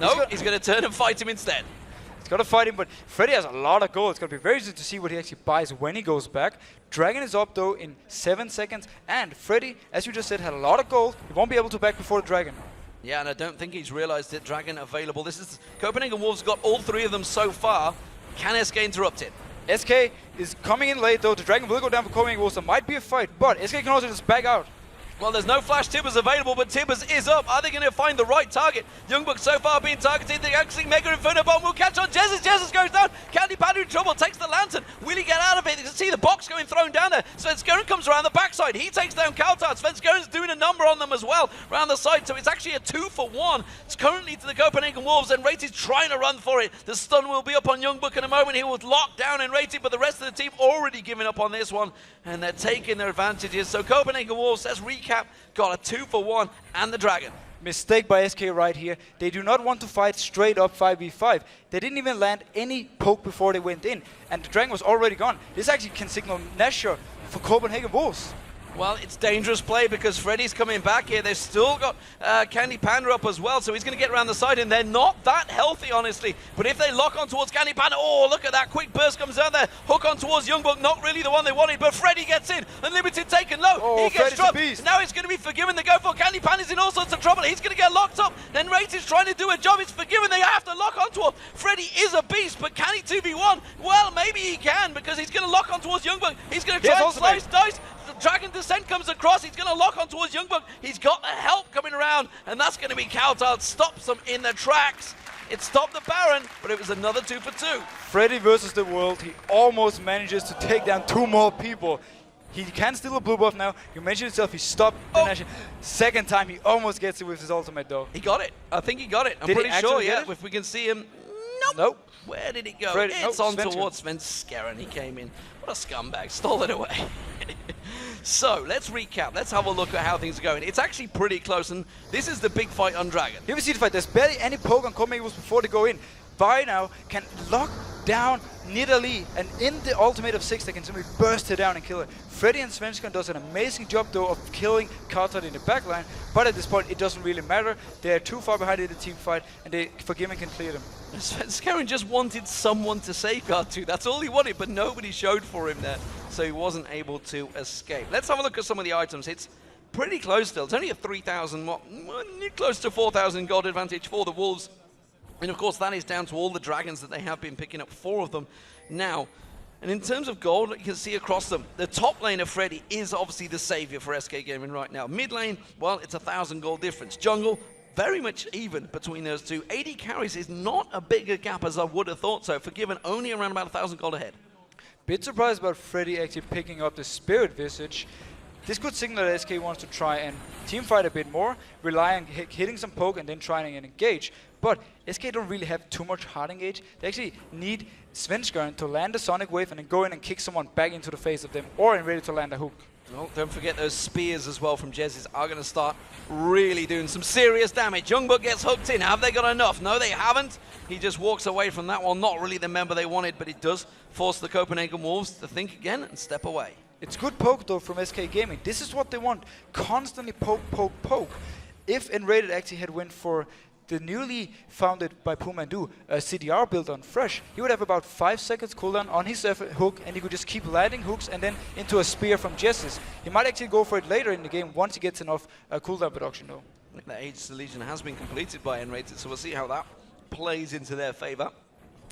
No, he's going to turn and fight him instead. He's got to fight him, but Freddy has a lot of gold. It's going to be very interesting to see what he actually buys when he goes back. Dragon is up, though, in 7 seconds. And Freddy, as you just said, had a lot of gold. He won't be able to back before the Dragon. Yeah, and I don't think he's realized that Dragon available. This is Copenhagen Wolves got all 3 of them so far. Can SK interrupt it? SK is coming in late, though. The Dragon will go down for Copenhagen Wolves. There might be a fight, but SK can also just back out. Well, there's no flash Tibbers available, but Tibbers is up. Are they going to find the right target? Youngbuck so far being targeted. The actually Mega Inferno Bomb will catch on Jesus. Jesus goes down. Candy Panda in trouble. Takes the Lantern. Will he get out of it? You can see the box going thrown down there. Svenskeren comes around the backside. He takes down Kaltard. Svenskeren's doing a number on them as well around the side. So it's actually a 2-for-1. It's currently to the Copenhagen Wolves, and Rated trying to run for it. The stun will be up on Youngbuck in a moment. He will lock down and Rated, but the rest of the team already giving up on this one, and they're taking their advantages. So Copenhagen Wolves, let's recap, got a 2-for-1 and the Dragon. Mistake by SK right here. They do not want to fight straight up 5v5. They didn't even land any poke before they went in, and the Dragon was already gone. This actually can signal Nashor for Copenhagen Wolves. Well, it's dangerous play because Freddy's coming back here. They've still got Candy Panda up as well, so he's going to get around the side, and they're not that healthy, honestly. But if they lock on towards Candy Panda, oh, look at that quick burst comes out there. Hook on towards Youngbuck, not really the one they wanted, but Freddy gets in. Unlimited taken low. Oh, he gets dropped. Beast. Now he's going to be forgiven. They go for Candy Panda's in all sorts of trouble. He's going to get locked up. Then Rated's trying to do a job. It's forgiven. They have to lock on towards. Freddy is a beast, but can he 2v1? Well, maybe he can, because he's going to lock on towards Youngbuck. He's going to try and slice dice. Dragon Descent comes across, he's going to lock on towards Youngbuck. He's got the help coming around, and that's going to be Kaltard. Stops them in their tracks. It stopped the Baron, but it was another 2-for-2. Freddy versus the world. He almost manages to take down 2 more people. He can steal a blue buff now. You mentioned yourself, he stopped the Nashor. Second time, he almost gets it with his ultimate, though. He got it. I think he got it. I'm pretty sure, yeah. If we can see him. Nope. Where did it go? Freddy, it's on towards Svenskeren. He came in. What a scumbag. Stole it away. So, let's recap. Let's have a look at how things are going. It's actually pretty close, and this is the big fight on Dragon. Here we see the fight. There's barely any poke on Copenhagen Wolves before they go in. By now, can lock down Leigh, and in the ultimate of 6, they can simply burst her down and kill her. Freddy and Svenskeren does an amazing job, though, of killing Kaltard in the backline, but at this point, it doesn't really matter. They're too far behind in the team fight, and Forgiven can clear them. Svenskeren just wanted someone to safeguard to. That's all he wanted, but nobody showed for him there, so he wasn't able to escape. Let's have a look at some of the items. It's pretty close still. It's only a 3,000, close to 4,000 gold advantage for the Wolves. And of course, that is down to all the dragons that they have been picking up, 4 of them now. And in terms of gold, you can see across them, the top lane of Freddy is obviously the savior for SK Gaming right now. Mid lane, well, it's 1,000 gold difference. Jungle, very much even between those two. 80 carries is not a bigger gap as I would have thought so. Forgiven, only around about 1,000 gold ahead. Bit surprised about Freddy actually picking up the Spirit Visage. This could signal that SK wants to try and teamfight a bit more, rely on hitting some poke and then trying and engage. But SK don't really have too much hard engage. They actually need Svenskeren to land a Sonic Wave and then go in and kick someone back into the face of them, or in ready to land a hook. Oh, don't forget those spears as well from Jez's are going to start really doing some serious damage. Youngbuck gets hooked in. Have they got enough? No, they haven't. He just walks away from that one. Not really the member they wanted, but it does force the Copenhagen Wolves to think again and step away. It's good poke, though, from SK Gaming. This is what they want. Constantly poke, poke, poke. If Enrated actually had went for the newly founded by Pumandu CDR build on Fresh, he would have about 5 seconds cooldown on his hook, and he could just keep landing hooks and then into a spear from Jesses. He might actually go for it later in the game once he gets enough cooldown production, though. The Age Legion has been completed by Enrated, so we'll see how that plays into their favor,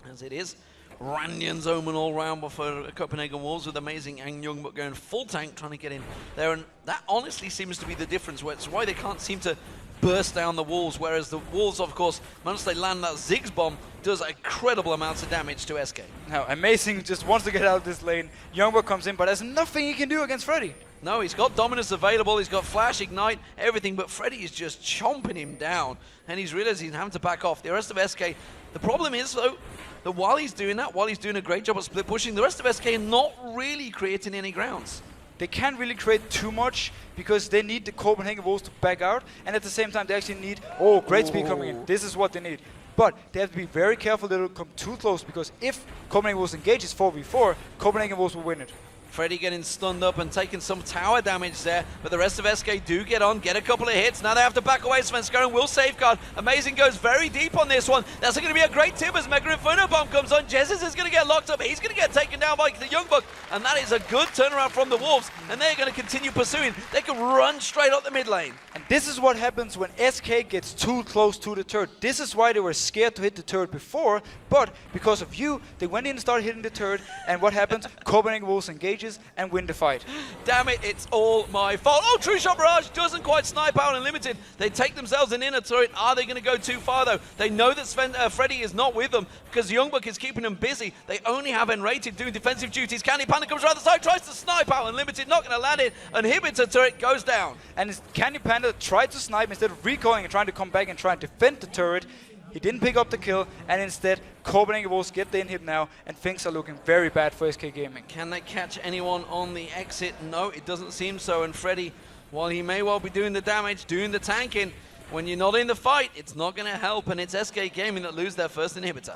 as it is. Randian's Omen all round for Copenhagen Wolves with amazing Ang Youngbuck going full tank, trying to get in there, and that honestly seems to be the difference. It's why they can't seem to burst down the walls, whereas the Wolves, of course, once they land that Ziggs bomb, does incredible amounts of damage to SK. Now, Amazing just wants to get out of this lane. Youngbuck comes in, but there's nothing he can do against Freddy. No, he's got Dominus available, he's got Flash, Ignite, everything, but Freddy is just chomping him down, and he's realized he's having to back off. The rest of SK, the problem is, though, that while he's doing that, while he's doing a great job of split pushing, the rest of SK are not really creating any grounds. They can't really create too much because they need the Copenhagen Wolves to back out, and at the same time they actually need, great speed coming in. This is what they need. But they have to be very careful they don't come too close, because if Copenhagen Wolves engages 4v4, Copenhagen Wolves will win it. Freddy getting stunned up and taking some tower damage there, but the rest of SK do get on, get a couple of hits. Now they have to back away. Svenskeren will safeguard. Amazing goes very deep on this one. That's going to be a great tip as Mega Inferno Bomb comes on. Jesus is going to get locked up. He's going to get taken down by the Youngbuck, and that is a good turnaround from the Wolves, and they're going to continue pursuing. They can run straight up the mid lane. And This is what happens when SK gets too close to the turret. This is why they were scared to hit the turret before, but because of you, they went in and started hitting the turret, and what happens? Copenhagen Wolves engages and win the fight. Damn it, it's all my fault. Oh, True Shot Barrage doesn't quite snipe out Unlimited. They take themselves an inner turret. Are they going to go too far, though? They know that Freddy is not with them because Youngbuck is keeping them busy. They only have Enrated doing defensive duties. Candy Panda comes around the side, tries to snipe out Unlimited, not going to land it. Inhibitor turret goes down. And Candy Panda tried to snipe instead of recoiling and trying to come back and try and defend the turret. He didn't pick up the kill, and instead, Copenhagen Wolves get the inhib now, and things are looking very bad for SK Gaming. Can they catch anyone on the exit? No, it doesn't seem so. And Freddy, while he may well be doing the damage, doing the tanking, when you're not in the fight, it's not going to help, and it's SK Gaming that lose their first inhibitor.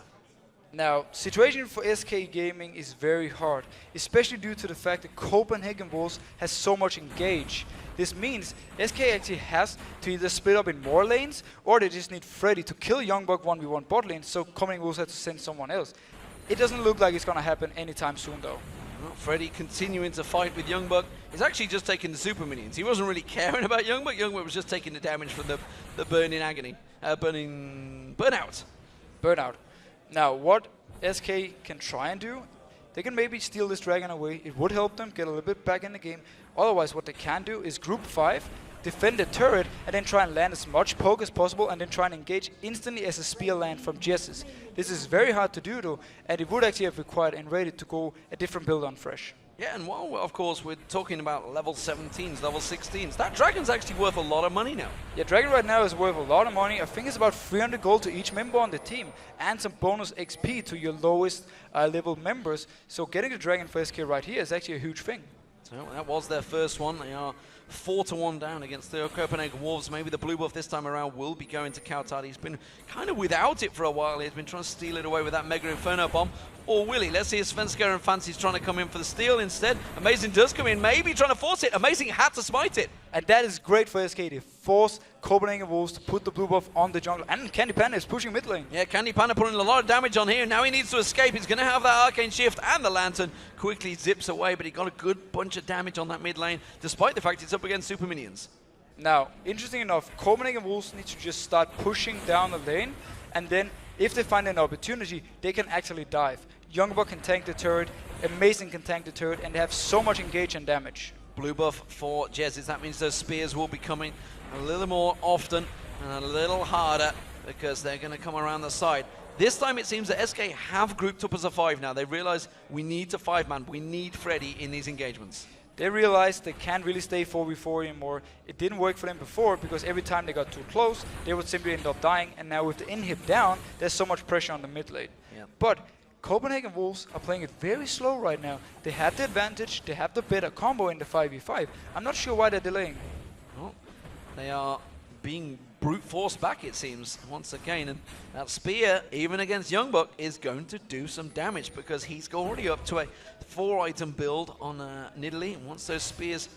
Now, situation for SK Gaming is very hard, especially due to the fact that Copenhagen Wolves has so much engage. This means SK actually has to either split up in more lanes, or they just need Freddy to kill Youngbuck 1v1 bot lane, so Copenhagen Wolves have to send someone else. It doesn't look like it's going to happen anytime soon, though. Well, Freddy continuing to fight with Youngbuck. He's actually just taking the super minions. He wasn't really caring about Youngbuck. Youngbuck was just taking the damage from the burning agony. Burnout. Burnout. Now, what SK can try and do, they can maybe steal this dragon away. It would help them get a little bit back in the game. Otherwise, what they can do is group 5, defend the turret, and then try and land as much poke as possible, and then try and engage instantly as a spear land from Jesses. This is very hard to do, though, and it would actually have required Enrated to go a different build on Fresh. Yeah, and while, of course, we're talking about level 17s, level 16s, that dragon's actually worth a lot of money now. Yeah, Dragon right now is worth a lot of money. I think it's about 300 gold to each member on the team, and some bonus XP to your lowest level members. So getting the Dragon for SK right here is actually a huge thing. So that was their first one. They are 4-1 down against the Copenhagen Wolves. Maybe the blue buff this time around will be going to Kautar. He's been kind of without it for a while. He's been trying to steal it away with that Mega Inferno bomb. Or will he? Let's see if Svenska and Fancy's trying to come in for the steal instead. Amazing does come in, maybe trying to force it. Amazing had to smite it. And that is great for SK. They force Copenhagen Wolves to put the blue buff on the jungle. And Candy Panda is pushing mid lane. Yeah, Candy Panda putting a lot of damage on here. Now he needs to escape. He's going to have that Arcane Shift, and the Lantern quickly zips away. But he got a good bunch of damage on that mid lane, despite the fact it's up against super minions. Now, interesting enough, Copenhagen Wolves need to just start pushing down the lane. And then, if they find an opportunity, they can actually dive. Youngbuck can tank the turret, Amazing can tank the turret, and they have so much engage and damage. Blue buff for Jesses. That means those spears will be coming a little more often and a little harder because they're going to come around the side. This time it seems that SK have grouped up as a 5 now. They realize we need to 5-man. We need Freddy in these engagements. They realized they can't really stay 4v4 anymore. It didn't work for them before because every time they got too close, they would simply end up dying. And now with the inhib down, there's so much pressure on the mid lane. Yeah. But Copenhagen Wolves are playing it very slow right now. They have the advantage, they have the better combo in the 5v5. I'm not sure why they're delaying. Well, they are being brute forced back, it seems, once again. And that spear, even against Youngbuck, is going to do some damage because he's already up to a 4-item build on Nidalee. And once those spears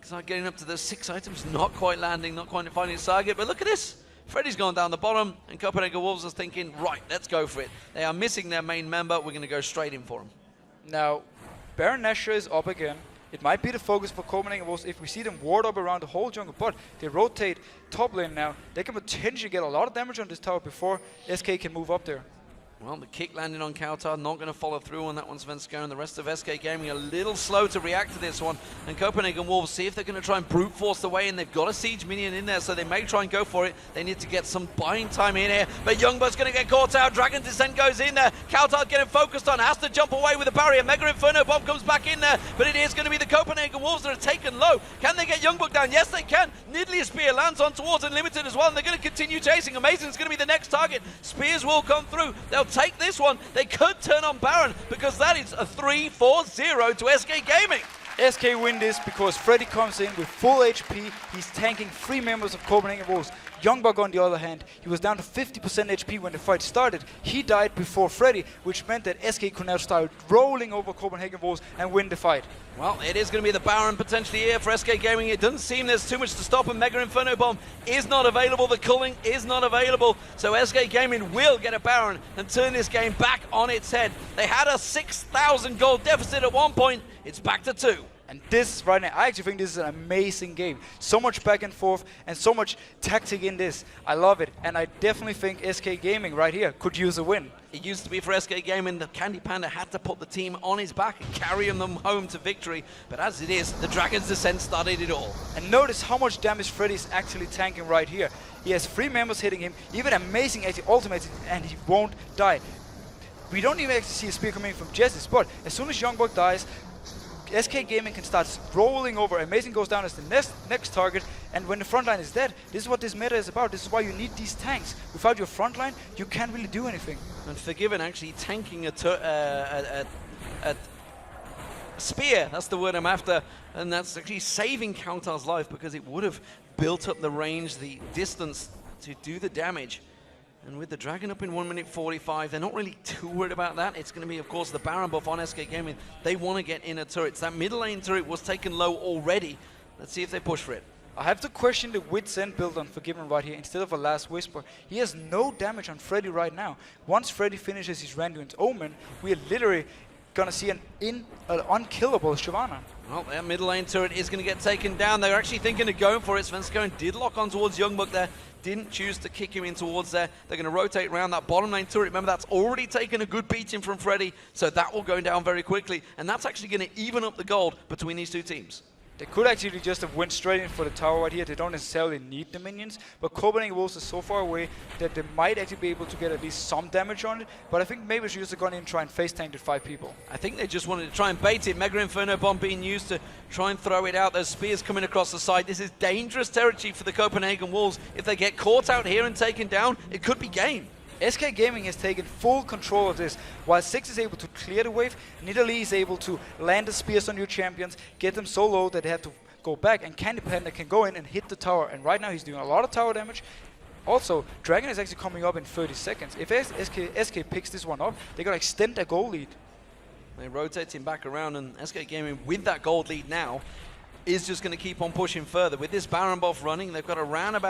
start getting up to those 6 items, not quite landing, not quite finding his target. But look at this. Freddy's gone down the bottom, and Copenhagen Wolves are thinking, right, let's go for it. They are missing their main member. We're going to go straight in for him. Now, Baron Nashor is up again. It might be the focus for Copenhagen Wolves if we see them ward up around the whole jungle, but they rotate top lane now. They can potentially get a lot of damage on this tower before SK can move up there. Well, the kick landing on Kautar, not going to follow through on that one, Svenska, and the rest of SK Gaming a little slow to react to this one. And Copenhagen Wolves see if they're going to try and brute force the way in. They've got a siege minion in there, so they may try and go for it. They need to get some buying time in here, but Youngbuck's going to get caught out. Dragon Descent goes in there. Kautar getting focused on, has to jump away with the barrier. Mega Inferno Bomb comes back in there, but it is going to be the Copenhagen Wolves that are taken low. Can they get Youngbuck down? Yes, they can. Nidalee Spear lands on towards Unlimited as well, and they're going to continue chasing. Amazing is going to be the next target. Spears will come through. They'll take this one. They could turn on Baron because that is a 3-4-0 to SK Gaming. SK win this because Freddy comes in with full HP. He's tanking 3 members of Copenhagen Wolves. Youngbuck, on the other hand, he was down to 50% HP when the fight started. He died before Freddy, which meant that SK could now start rolling over Copenhagen Wolves and win the fight. Well, it is going to be the Baron potentially here for SK Gaming. It doesn't seem there's too much to stop, and Mega Inferno Bomb is not available. The culling is not available. So SK Gaming will get a Baron and turn this game back on its head. They had a 6,000 gold deficit at one point. It's back to 2. And this right now, I actually think this is an amazing game. So much back and forth and so much tactic in this. I love it. And I definitely think SK Gaming right here could use a win. It used to be for SK Gaming, the Candy Panda had to put the team on his back and carry them home to victory. But as it is, the Dragon's Descent started it all. And notice how much damage Freddy is actually tanking right here. He has 3 members hitting him, even amazing ultimates, and he won't die. We don't even actually see a spear coming from Jessis, but as soon as Youngbuck dies, SK Gaming can start rolling over. Amazing goes down as the next target, and when the front line is dead, this is what this meta is about. This is why you need these tanks. Without your front line, you can't really do anything. And Forgiven actually tanking a spear, that's the word I'm after, and that's actually saving Kautar's life because it would have built up the range, the distance to do the damage. And with the Dragon up in 1 minute 45, they're not really too worried about that. It's going to be, of course, the Baron buff on SK Gaming. They want to get inner turrets. That middle lane turret was taken low already. Let's see if they push for it. I have to question the Wit's End build on Forgiven right here instead of a Last Whisper. He has no damage on Freddy right now. Once Freddy finishes his Randuin's Omen, we are literally going to see an unkillable Shyvana. Well, their middle lane turret is going to get taken down. They're actually thinking of going for it. Svenskeren did lock on towards Youngbuck there. Didn't choose to kick him in towards there. They're going to rotate around that bottom lane turret. Remember, that's already taken a good beating from Freddy, so that will go down very quickly. And that's actually going to even up the gold between these two teams. They could actually just have went straight in for the tower right here. They don't necessarily need the minions, but Copenhagen Wolves is so far away that they might actually be able to get at least some damage on it. But I think maybe they should just have gone in and try and face tank the 5 people. I think they just wanted to try and bait it. Mega Inferno Bomb being used to try and throw it out. There's spears coming across the side. This is dangerous territory for the Copenhagen Wolves. If they get caught out here and taken down, it could be game. SK Gaming has taken full control of this, while Six is able to clear the wave. Nidalee is able to land the spears on your champions, get them so low that they have to go back, and Candy Panda can go in and hit the tower. And right now he's doing a lot of tower damage. Also, Dragon is actually coming up in 30 seconds. If SK picks this one up, they're going to extend their goal lead. They rotate him back around, and SK Gaming with that gold lead now is just going to keep on pushing further. With this Baron buff running, they've got around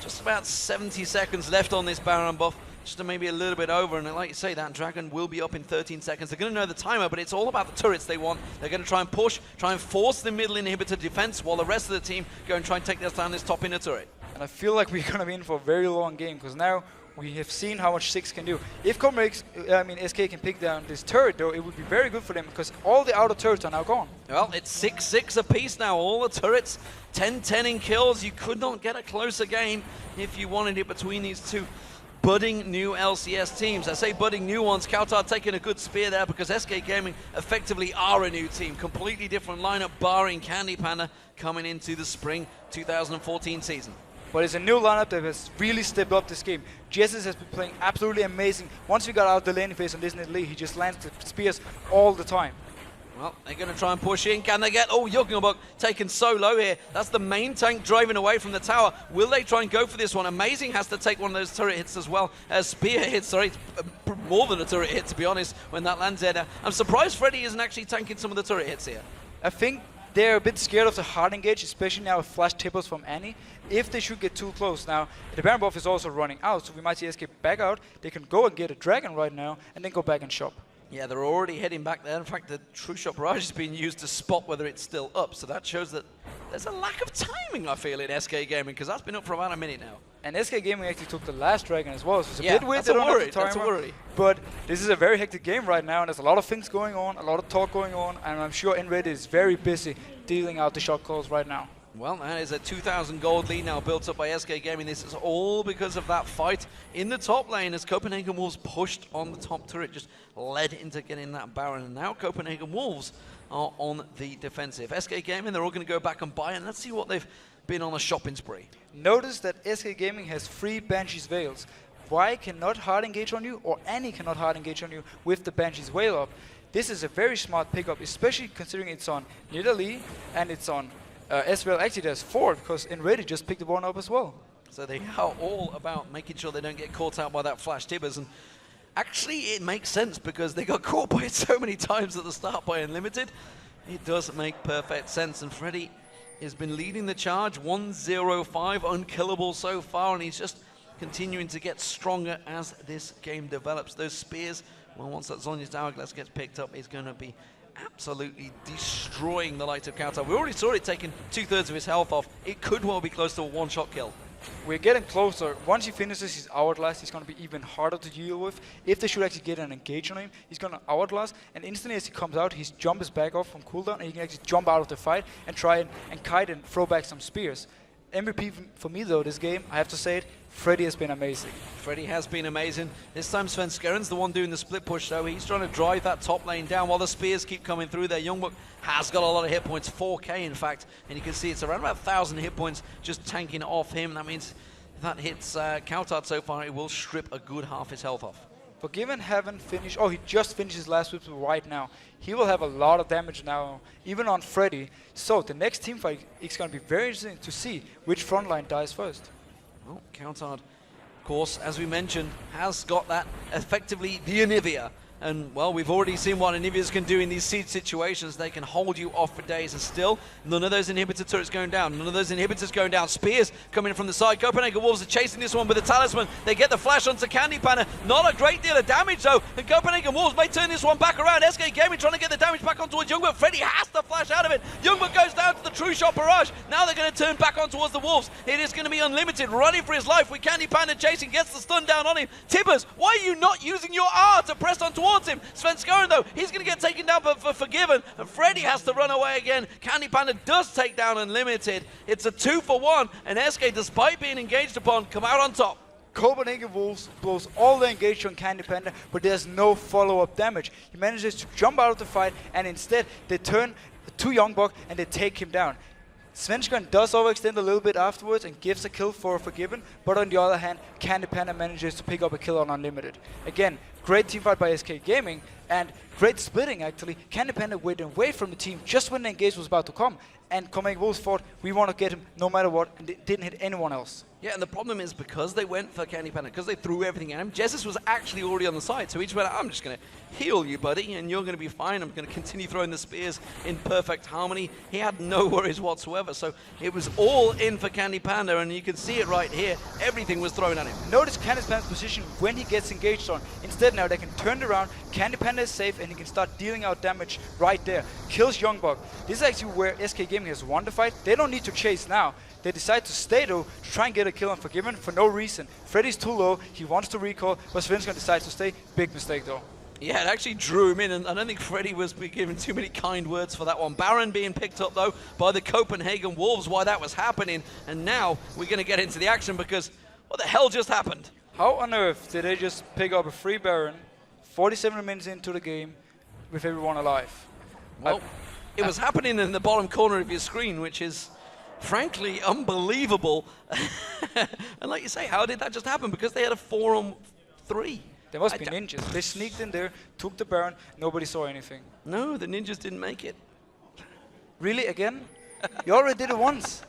just about 70 seconds left on this Baron buff. Just maybe a little bit over, and like you say, that Dragon will be up in 13 seconds. They're going to know the timer, but it's all about the turrets they want. They're going to try and push, try and force the middle inhibitor defense, while the rest of the team go and try and take down this top inner turret. And I feel like we're going to be in for a very long game, because now we have seen how much Six can do. If SK can pick down this turret, though, it would be very good for them, because all the outer turrets are now gone. Well, it's 6-6 apiece now. All the turrets, 10-10 in kills. You could not get a closer game if you wanted it between these two budding new LCS teams. I say budding new ones. Kautar taking a good spear there because SK Gaming effectively are a new team. Completely different lineup, barring Candy Panda coming into the spring 2014 season. But it's a new lineup that has really stepped up this game. Jessis has been playing absolutely amazing. Once we got out the laning phase on this Leigh, he just lands the spears all the time. Well, they're going to try and push in. Can they get... Oh, Youngbuck taken so low here. That's the main tank driving away from the tower. Will they try and go for this one? Amazing has to take one of those turret hits as well. Spear hits, sorry. More than a turret hit, to be honest, when that lands there. I'm surprised Freddy isn't actually tanking some of the turret hits here. I think they're a bit scared of the hard engage, especially now with flash tippers from Annie. If they should get too close now, the Baron buff is also running out, so we might see SK back out. They can go and get a Dragon right now, and then go back and shop. Yeah, they're already heading back there. In fact, the True Shot Barrage is being used to spot whether it's still up. So that shows that there's a lack of timing, I feel, in SK Gaming, because that's been up for about a minute now. And SK Gaming actually took the last Dragon as well, so it's a yeah, bit weird. That's a worry. But this is a very hectic game right now, and there's a lot of things going on, a lot of talk going on, and I'm sure Enred is very busy dealing out the shot calls right now. Well, that is a 2,000 gold lead now built up by SK Gaming. This is all because of that fight in the top lane as Copenhagen Wolves pushed on the top turret, just led into getting that Baron. And now Copenhagen Wolves are on the defensive. SK Gaming, they're all going to go back and buy, and let's see what they've been on a shopping spree. Notice that SK Gaming has 3 Banshee's Veils. Why cannot hard engage on you, or Annie cannot hard engage on you with the Banshee's Veil up? This is a very smart pickup, especially considering it's on Nidalee and it's on as well. Actually, there's 4 because Enready just picked the one up as well. So they are all about making sure they don't get caught out by that flash tibbers. And actually, it makes sense because they got caught by it so many times at the start by Unlimited. It does make perfect sense. And Freddy has been leading the charge, 1-0-5, unkillable so far, and he's just continuing to get stronger as this game develops. Those spears, well, once that Zhonya's Hourglass gets picked up, is going to be absolutely destroying the likes of Kautar. We already saw it taking 2/3 of his health off. It could well be close to a one-shot kill. We're getting closer. Once he finishes his Hourglass, he's going to be even harder to deal with. If they should actually get an engage on him, he's going to Hourglass, and instantly as he comes out, his jump is back off from cooldown, and he can actually jump out of the fight and try and kite and throw back some spears. MVP for me though, this game, I have to say it, Freddy has been amazing. Freddy has been amazing. This time Svenskeren's the one doing the split push though. He's trying to drive that top lane down while the spears keep coming through there. Youngbuck has got a lot of hit points, 4k in fact, and you can see it's around about 1,000 hit points just tanking off him. That means if that hits Kautar so far, it will strip a good half his health off. Forgiven haven't finished, he just finished his last whip right now. He will have a lot of damage now, even on Freddy. So the next team fight, it's going to be very interesting to see which frontline dies first. Well, Kautar, of course, as we mentioned, has got that effectively the Anivia. And, well, we've already seen what Anivias can do in these siege situations. They can hold you off for days, and still, none of those inhibitor turrets going down. None of those inhibitors going down. Spears coming from the side. Copenhagen Wolves are chasing this one with the Talisman. They get the flash onto Candy Panna. Not a great deal of damage, though. And Copenhagen Wolves may turn this one back around. SK Gaming trying to get the damage back on towards Youngbuck. Freddy has to flash out of it. Youngbuck goes down to the True Shot Barrage. Now they're going to turn back on towards the Wolves. It is going to be Unlimited running for his life with Candy Panna chasing. Gets the stun down on him. Tibbers, why are you not using your R to press on towards him? Svenskeren, though, he's going to get taken down for Forgiven, and Freddy has to run away again. Candy Panda does take down Unlimited. It's a 2-for-1, and SK, despite being engaged upon, come out on top. Copenhagen Wolves blows all the engage on Candy Panda, but there's no follow-up damage. He manages to jump out of the fight, and instead they turn to Youngbuck and they take him down. Svenskeren does overextend a little bit afterwards and gives a kill for Forgiven, but on the other hand, Candy Panda manages to pick up a kill on Unlimited. Again, great team fight by SK Gaming, and great splitting actually. Candy Panda went away from the team just when the engage was about to come, and Copenhagen Wolves thought, we want to get him no matter what, and they didn't hit anyone else. Yeah, and the problem is because they went for Candy Panda, because they threw everything at him, Jesus was actually already on the side, so he just went, I'm just going to heal you, buddy, and you're going to be fine. I'm going to continue throwing the spears in perfect harmony. He had no worries whatsoever, so it was all in for Candy Panda, and you can see it right here. Everything was thrown at him. Notice Candy Panda's position when he gets engaged on. Instead now they can turn it around, Candy Panda is safe, and he can start dealing out damage right there. Kills Youngbuck. This is actually where SK Gaming has won the fight. They don't need to chase now. They decide to stay though, to try and get a kill on Forgiven for no reason. Freddy's too low, he wants to recall, but Svenskeren decides to stay. Big mistake though. Yeah, it actually drew him in, and I don't think Freddy was given too many kind words for that one. Baron being picked up though by the Copenhagen Wolves while that was happening, and now we're going to get into the action because what the hell just happened? How on earth did they just pick up a free Baron 47 minutes into the game with everyone alive? Well, it was happening in the bottom corner of your screen, which is frankly unbelievable. And like you say, how did that just happen? Because they had a 4-on-3. There must be ninjas. They sneaked in there, took the Baron, nobody saw anything. No, the ninjas didn't make it. Really, again? You already did it once.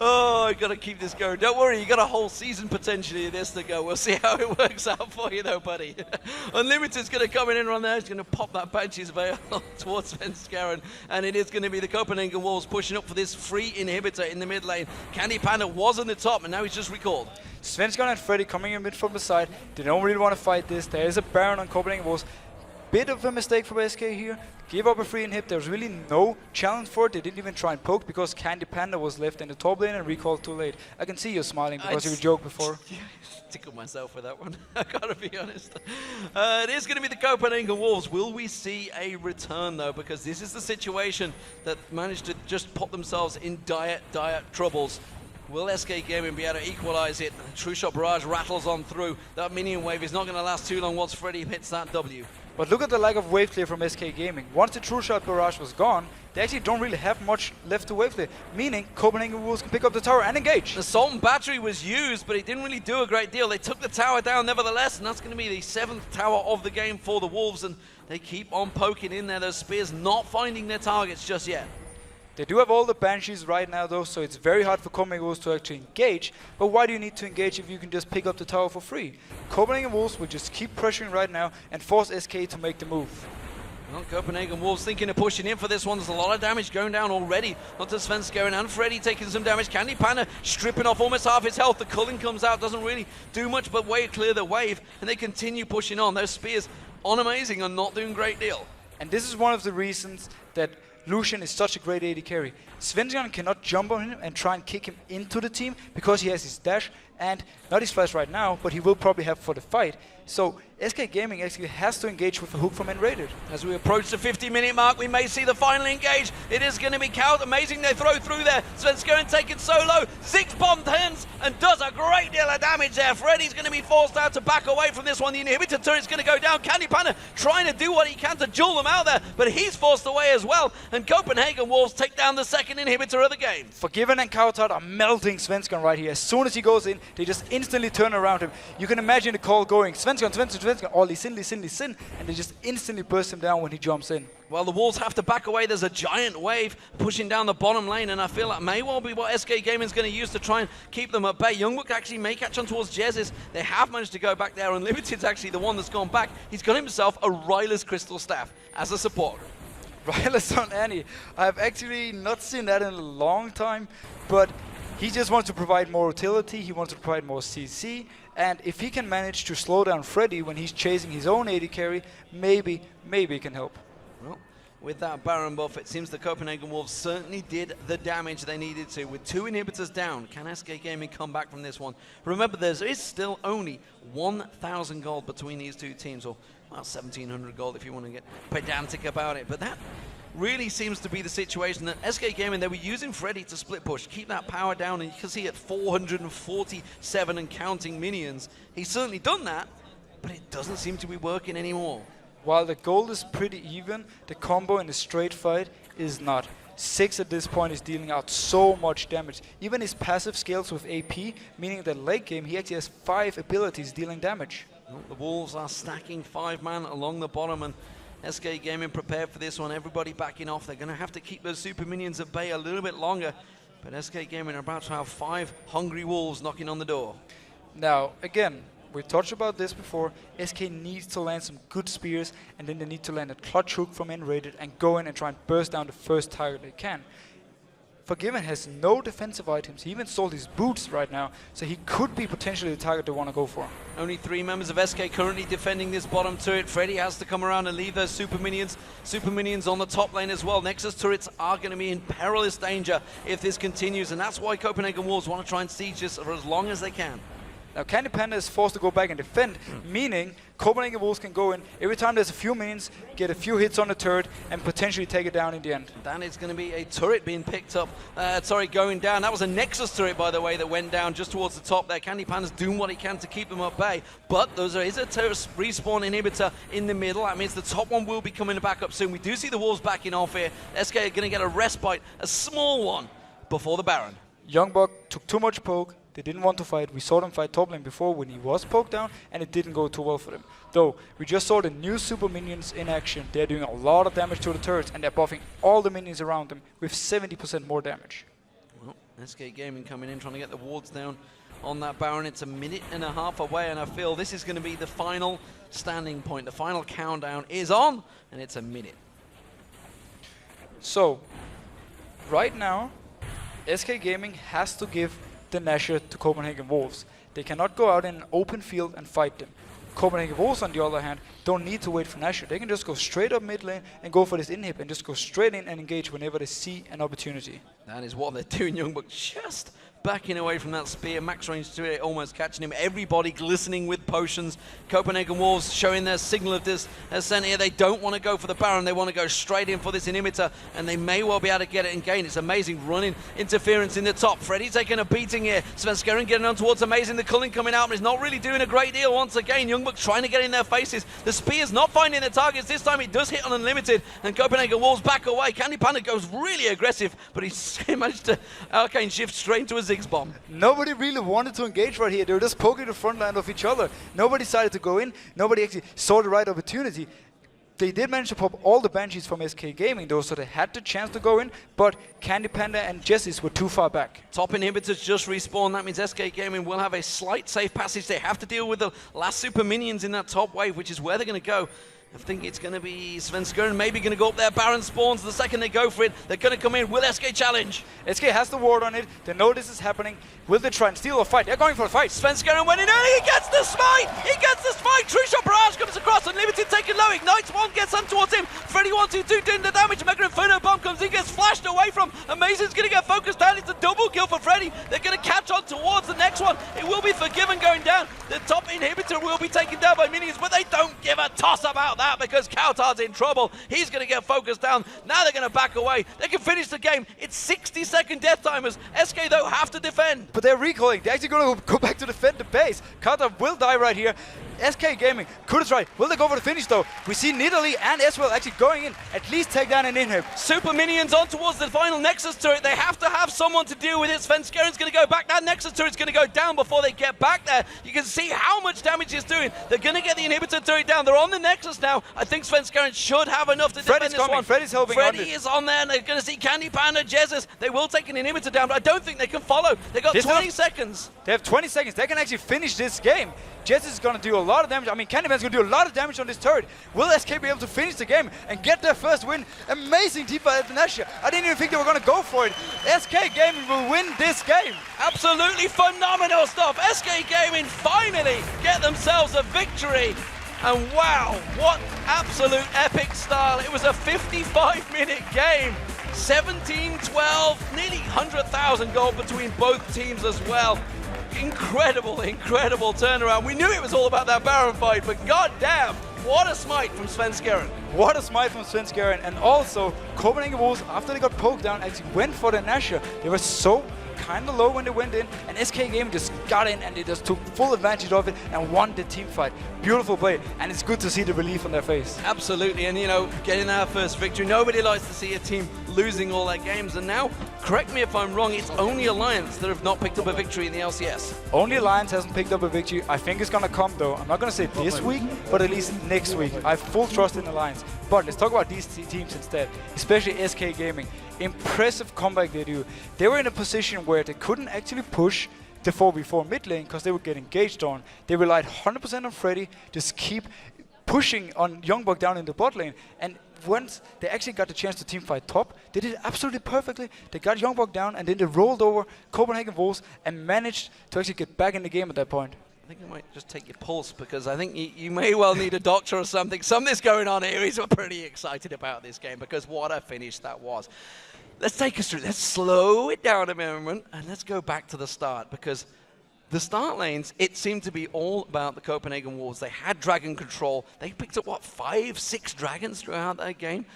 Oh, I gotta keep this going. Don't worry, you got a whole season potentially of this to go. We'll see how it works out for you though, buddy. Unlimited's gonna come in and run there. He's gonna pop that Banshee's Veil towards Svenskeren, and it is gonna be the Copenhagen Wolves pushing up for this free inhibitor in the mid lane. Candy Panda was on the top, and now he's just recalled. Svenskeren and Freddy coming in mid from the side. They don't really want to fight this. There is a Baron on Copenhagen Wolves. Bit of a mistake from SK here. Give up a free inhib. There's really no challenge for it. They didn't even try and poke because Candy Panda was left in the top lane and recalled too late. I can see you smiling because you joked before. Tickled myself with that one. I gotta be honest. It is going to be the Copenhagen Wolves. Will we see a return though? Because this is the situation that managed to just put themselves in dire troubles. Will SK Gaming be able to equalize it? True Shot Barrage rattles on through. That minion wave is not going to last too long once Freddy hits that W. But look at the lack of wave clear from SK Gaming. Once the True Shot Barrage was gone, they actually don't really have much left to wave clear, meaning Copenhagen Wolves can pick up the tower and engage. The Salt and Battery was used, but it didn't really do a great deal. They took the tower down nevertheless, and that's going to be the 7th tower of the game for the Wolves, and they keep on poking in there. Those spears not finding their targets just yet. They do have all the Banshees right now though, so it's very hard for Copenhagen Wolves to actually engage. But why do you need to engage if you can just pick up the tower for free? Copenhagen Wolves will just keep pressuring right now and force SK to make the move. Well, Copenhagen Wolves thinking of pushing in for this one. There's a lot of damage going down already. Not to Svenskeren and Freddy taking some damage. Candy Panda stripping off almost half his health. The culling comes out, doesn't really do much but clear the wave, and they continue pushing on. Those spears on amazing are not doing a great deal. And this is one of the reasons that Lucian is such a great AD carry. Svensson cannot jump on him and try and kick him into the team because he has his dash and not his flash right now, but he will probably have for the fight. So SK Gaming actually has to engage with a hook from N-rated. As we approach the 50-minute mark, we may see the final engage. It is going to be Kaut. Amazing they throw through there. Svenskeren taken solo. Ziggs bomb turns and does a great deal of damage there. Freddy's going to be forced out to back away from this one. The inhibitor turret's going to go down. Candy Panda trying to do what he can to duel them out there, but he's forced away as well. And Copenhagen Wolves take down the second inhibitor of the game. Forgiven and Kautat are melting Svensson right here. As soon as he goes in, they just instantly turn around him. You can imagine the call going, Svensson, all listen, and they just instantly burst him down when he jumps in. Well, the Wolves have to back away. There's a giant wave pushing down the bottom lane, and I feel that may well be what SK Gaming's going to use to try and keep them at bay. Youngbook actually may catch on towards Jez's. They have managed to go back there, and Limited's actually the one that's gone back. He's got himself a Ryless Crystal Staff as a support. Ryless on Annie. I've actually not seen that in a long time, but he just wants to provide more utility, he wants to provide more CC, and if he can manage to slow down Freddy when he's chasing his own AD carry, maybe it can help. Well, with that Baron buff, it seems the Copenhagen Wolves certainly did the damage they needed to. With 2 inhibitors down, can SK Gaming come back from this one? Remember, there is still only 1,000 gold between these two teams, or well, 1,700 gold if you want to get pedantic about it, but that really seems to be the situation that SK Gaming, they were using Freddy to split push, keep that power down, and you can see at 447 and counting minions. He's certainly done that, but it doesn't seem to be working anymore. While the gold is pretty even, the combo in the straight fight is not. Ziggs at this point is dealing out so much damage. Even his passive scales with AP, meaning that late game he actually has 5 abilities dealing damage. Well, the Wolves are stacking 5-man along the bottom, and SK Gaming prepared for this one. Everybody backing off. They're going to have to keep those super minions at bay a little bit longer. But SK Gaming are about to have 5 hungry wolves knocking on the door. Now, again, we touched about this before. SK needs to land some good spears, and then they need to land a clutch hook from N-rated and go in and try and burst down the first target they can. Forgiven has no defensive items. He even sold his boots right now, so he could be potentially the target they want to go for. Only 3 members of SK currently defending this bottom turret. Freddy has to come around and leave those super minions. Super minions on the top lane as well. Nexus turrets are going to be in perilous danger if this continues, and that's why Copenhagen Wolves want to try and siege this for as long as they can. Now Candy Panda is forced to go back and defend, meaning Copenhagen Wolves can go in every time there's a few minions, get a few hits on the turret, and potentially take it down in the end. That is going to be a turret being picked up, going down. That was a Nexus turret, by the way, that went down just towards the top there. Candy Panda's doing what he can to keep them at bay, but there is a turret respawn inhibitor in the middle. That means the top one will be coming back up soon. We do see the Wolves backing off here. SK are going to get a respite, a small one, before the Baron. Youngbuck took too much poke. They didn't want to fight. We saw them fight top lane before when he was poked down, and it didn't go too well for them. Though, we just saw the new super minions in action. They're doing a lot of damage to the turrets, and they're buffing all the minions around them with 70% more damage. Well, SK Gaming coming in, trying to get the wards down on that Baron. It's a minute and a half away, and I feel this is going to be the final standing point. The final countdown is on, and it's a minute. So, right now, SK Gaming has to give the Nashor to Copenhagen Wolves. They cannot go out in an open field and fight them. Copenhagen Wolves, on the other hand, don't need to wait for Nashor. They can just go straight up mid lane and go for this inhib and just go straight in and engage whenever they see an opportunity. That is what they're doing, Youngbuck just backing away from that spear. Max range to it, almost catching him. Everybody glistening with potions. Copenhagen Wolves showing their signal of this ascent here. They don't want to go for the Baron. They want to go straight in for this inhibitor, and they may well be able to get it and gain. It's amazing running interference in the top. Freddy taking a beating here. Svenskeren getting on towards Amazing. The culling coming out, but he's not really doing a great deal once again. Youngbuck trying to get in their faces. The spear's not finding their targets. This time it does hit on Unlimited, and Copenhagen Wolves back away. Candy Panda goes really aggressive, but he managed to arcane shift straight into a Ziggs bomb. Nobody really wanted to engage right here. They were just poking the front line of each other. Nobody decided to go in. Nobody actually saw the right opportunity. They did manage to pop all the Banshees from SK Gaming though, so they had the chance to go in, but Candy Panda and Jesse's were too far back. Top inhibitors just respawn. That means SK Gaming will have a slight safe passage. They have to deal with the last super minions in that top wave, which is where they're going to go. I think it's going to be Svenskeren maybe going to go up there. Baron spawns the second they go for it. They're going to come in. Will SK challenge? SK has the ward on it. They know this is happening. Will they try and steal a fight? They're going for a fight. Svenskeren went in early. He gets the smite. He gets the smite. True shot barrage comes across. Unlimited taken low. Ignites one. Gets on towards him. Freddy122 doing the damage. Mega Inferno bomb comes in. Gets flashed away from. Amazing's going to get focused down. It's a double kill for Freddy. They're going to catch on towards the next one. It will be Forgiven going down. The top inhibitor will be taken down by minions, but they don't give a toss about that because Kautar's in trouble. He's going to get focused down. Now they're going to back away. They can finish the game. It's 60-second death timers. SK, though, have to defend. But they're recoiling. They're actually going to go back to defend the base. Kautar will die right here. SK Gaming could have tried. Will they go for the finish, though? We see Nidalee and Eswell actually going in. At least take down an inhib. Super minions on towards the final Nexus turret. They have to have someone to deal with it. Svenskeren's going to go back. That Nexus turret's going to go down before they get back there. You can see how much damage it's doing. They're going to get the inhibitor turret down. They're on the Nexus now. I think Svenskeren should have enough to defend this one. Freddy's helping. Freddy is on there, and they're going to see Candy Panda, Jesus. They will take an inhibitor down, but I don't think they can follow. They've got 20 seconds. They have 20 seconds. They can actually finish this game. Jesus is going to do a lot of damage. I mean, Candyman's going to do a lot of damage on this turret. Will SK be able to finish the game and get their first win? Amazing team by Ethanasia. I didn't even think they were going to go for it. SK Gaming will win this game. Absolutely phenomenal stuff. SK Gaming finally get themselves a victory. And wow, what absolute epic style. It was a 55-minute game. 17-12, nearly 100,000 gold between both teams as well. Incredible, incredible turnaround. We knew it was all about that Baron fight, but goddamn, what a smite from Svenskeren. What a smite from Svenskeren. And also, Copenhagen Wolves, after they got poked down, actually went for the Nasher. They were so kind of low when they went in, and SK Gaming just got in and they just took full advantage of it and won the team fight. Beautiful play, and it's good to see the relief on their face. Absolutely, and you know, getting our first victory, nobody likes to see a team losing all their games, and now, correct me if I'm wrong, it's only Alliance that have not picked up a victory in the LCS. Only Alliance hasn't picked up a victory. I think it's gonna come though. I'm not gonna say this week, but at least next week. I have full trust in Alliance. But let's talk about these teams instead, especially SK Gaming. Impressive comeback they do. They were in a position where they couldn't actually push the 4v4 mid lane because they would get engaged on. They relied 100% on Freddy, just keep pushing on Youngbuck down in the bot lane. And once they actually got the chance to teamfight top, they did it absolutely perfectly. They got Youngbuck down and then they rolled over Copenhagen Wolves and managed to actually get back in the game at that point. I think you might just take your pulse because I think you may well need a doctor or something. Something's going on here. He's pretty excited about this game because what a finish that was. Let's take us through. Let's slow it down a moment and let's go back to the start because the start lanes, it seemed to be all about the Copenhagen Wolves. They had dragon control. They picked up, what, 5, 6 dragons throughout that game?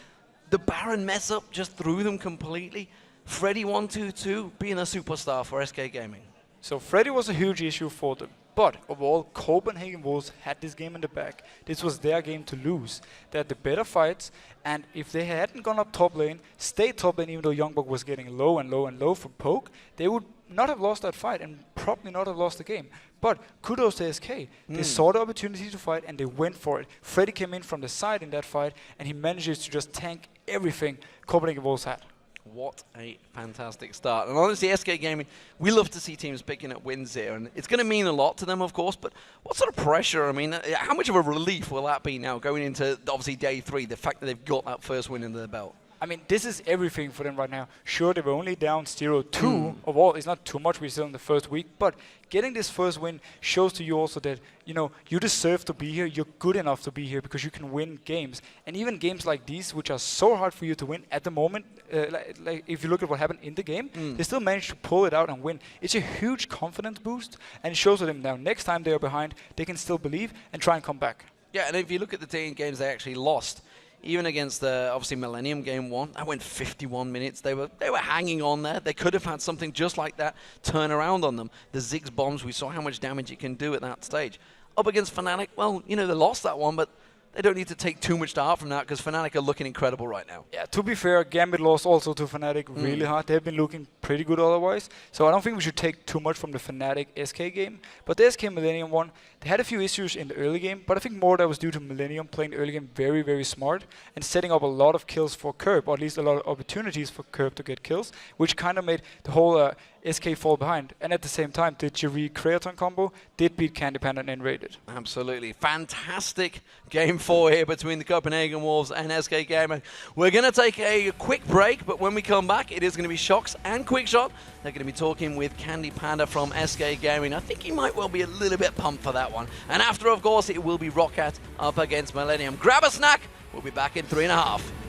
The Baron mess up just threw them completely. Freddy122 being a superstar for SK Gaming. So Freddy was a huge issue for them. But overall, Copenhagen Wolves had this game in the bag. This was their game to lose. They had the better fights, and if they hadn't gone up top lane, stayed top lane even though Youngbuck was getting low and low and low from poke, they would not have lost that fight and probably not have lost the game. But kudos to SK. They saw the opportunity to fight and they went for it. Freddy came in from the side in that fight and he manages to just tank everything Copenhagen Wolves had. What a fantastic start. And honestly, SK Gaming, we love to see teams picking up wins here. And it's going to mean a lot to them, of course. But what sort of pressure? I mean, how much of a relief will that be now going into, obviously, day 3, the fact that they've got that first win under their belt? I mean, this is everything for them right now. Sure, they were only down 0-2 overall. It's not too much. We're still in the first week. But getting this first win shows to you also that, you know, you deserve to be here. You're good enough to be here because you can win games. And even games like these, which are so hard for you to win at the moment, like if you look at what happened in the game, they still managed to pull it out and win. It's a huge confidence boost. And it shows to them now, next time they are behind, they can still believe and try and come back. Yeah, and if you look at the day in games they actually lost, even against the, obviously, Millennium Game 1, that went 51 minutes. They were hanging on there. They could have had something just like that turn around on them. The Ziggs bombs, we saw how much damage it can do at that stage. Up against Fnatic, well, you know, they lost that one, but they don't need to take too much to heart from that because Fnatic are looking incredible right now. Yeah, to be fair, Gambit lost also to Fnatic really hard. They've been looking pretty good otherwise. So I don't think we should take too much from the Fnatic SK game. But the SK Millennium one, they had a few issues in the early game, but I think more that was due to Millennium playing the early game very, very smart and setting up a lot of kills for Curb, or at least a lot of opportunities for Curb to get kills, which kind of made the whole SK fall behind. And at the same time, the Jerry Creaton combo did beat Candy Panda and rated. Absolutely. Fantastic game 4 here between the Copenhagen Wolves and SK Gaming. We're going to take a quick break, but when we come back, it is going to be Shocks and Quickshot. They're going to be talking with Candy Panda from SK Gaming. I think he might well be a little bit pumped for that one. And after, of course, it will be Roccat up against Millennium. Grab a snack. We'll be back in 3.5.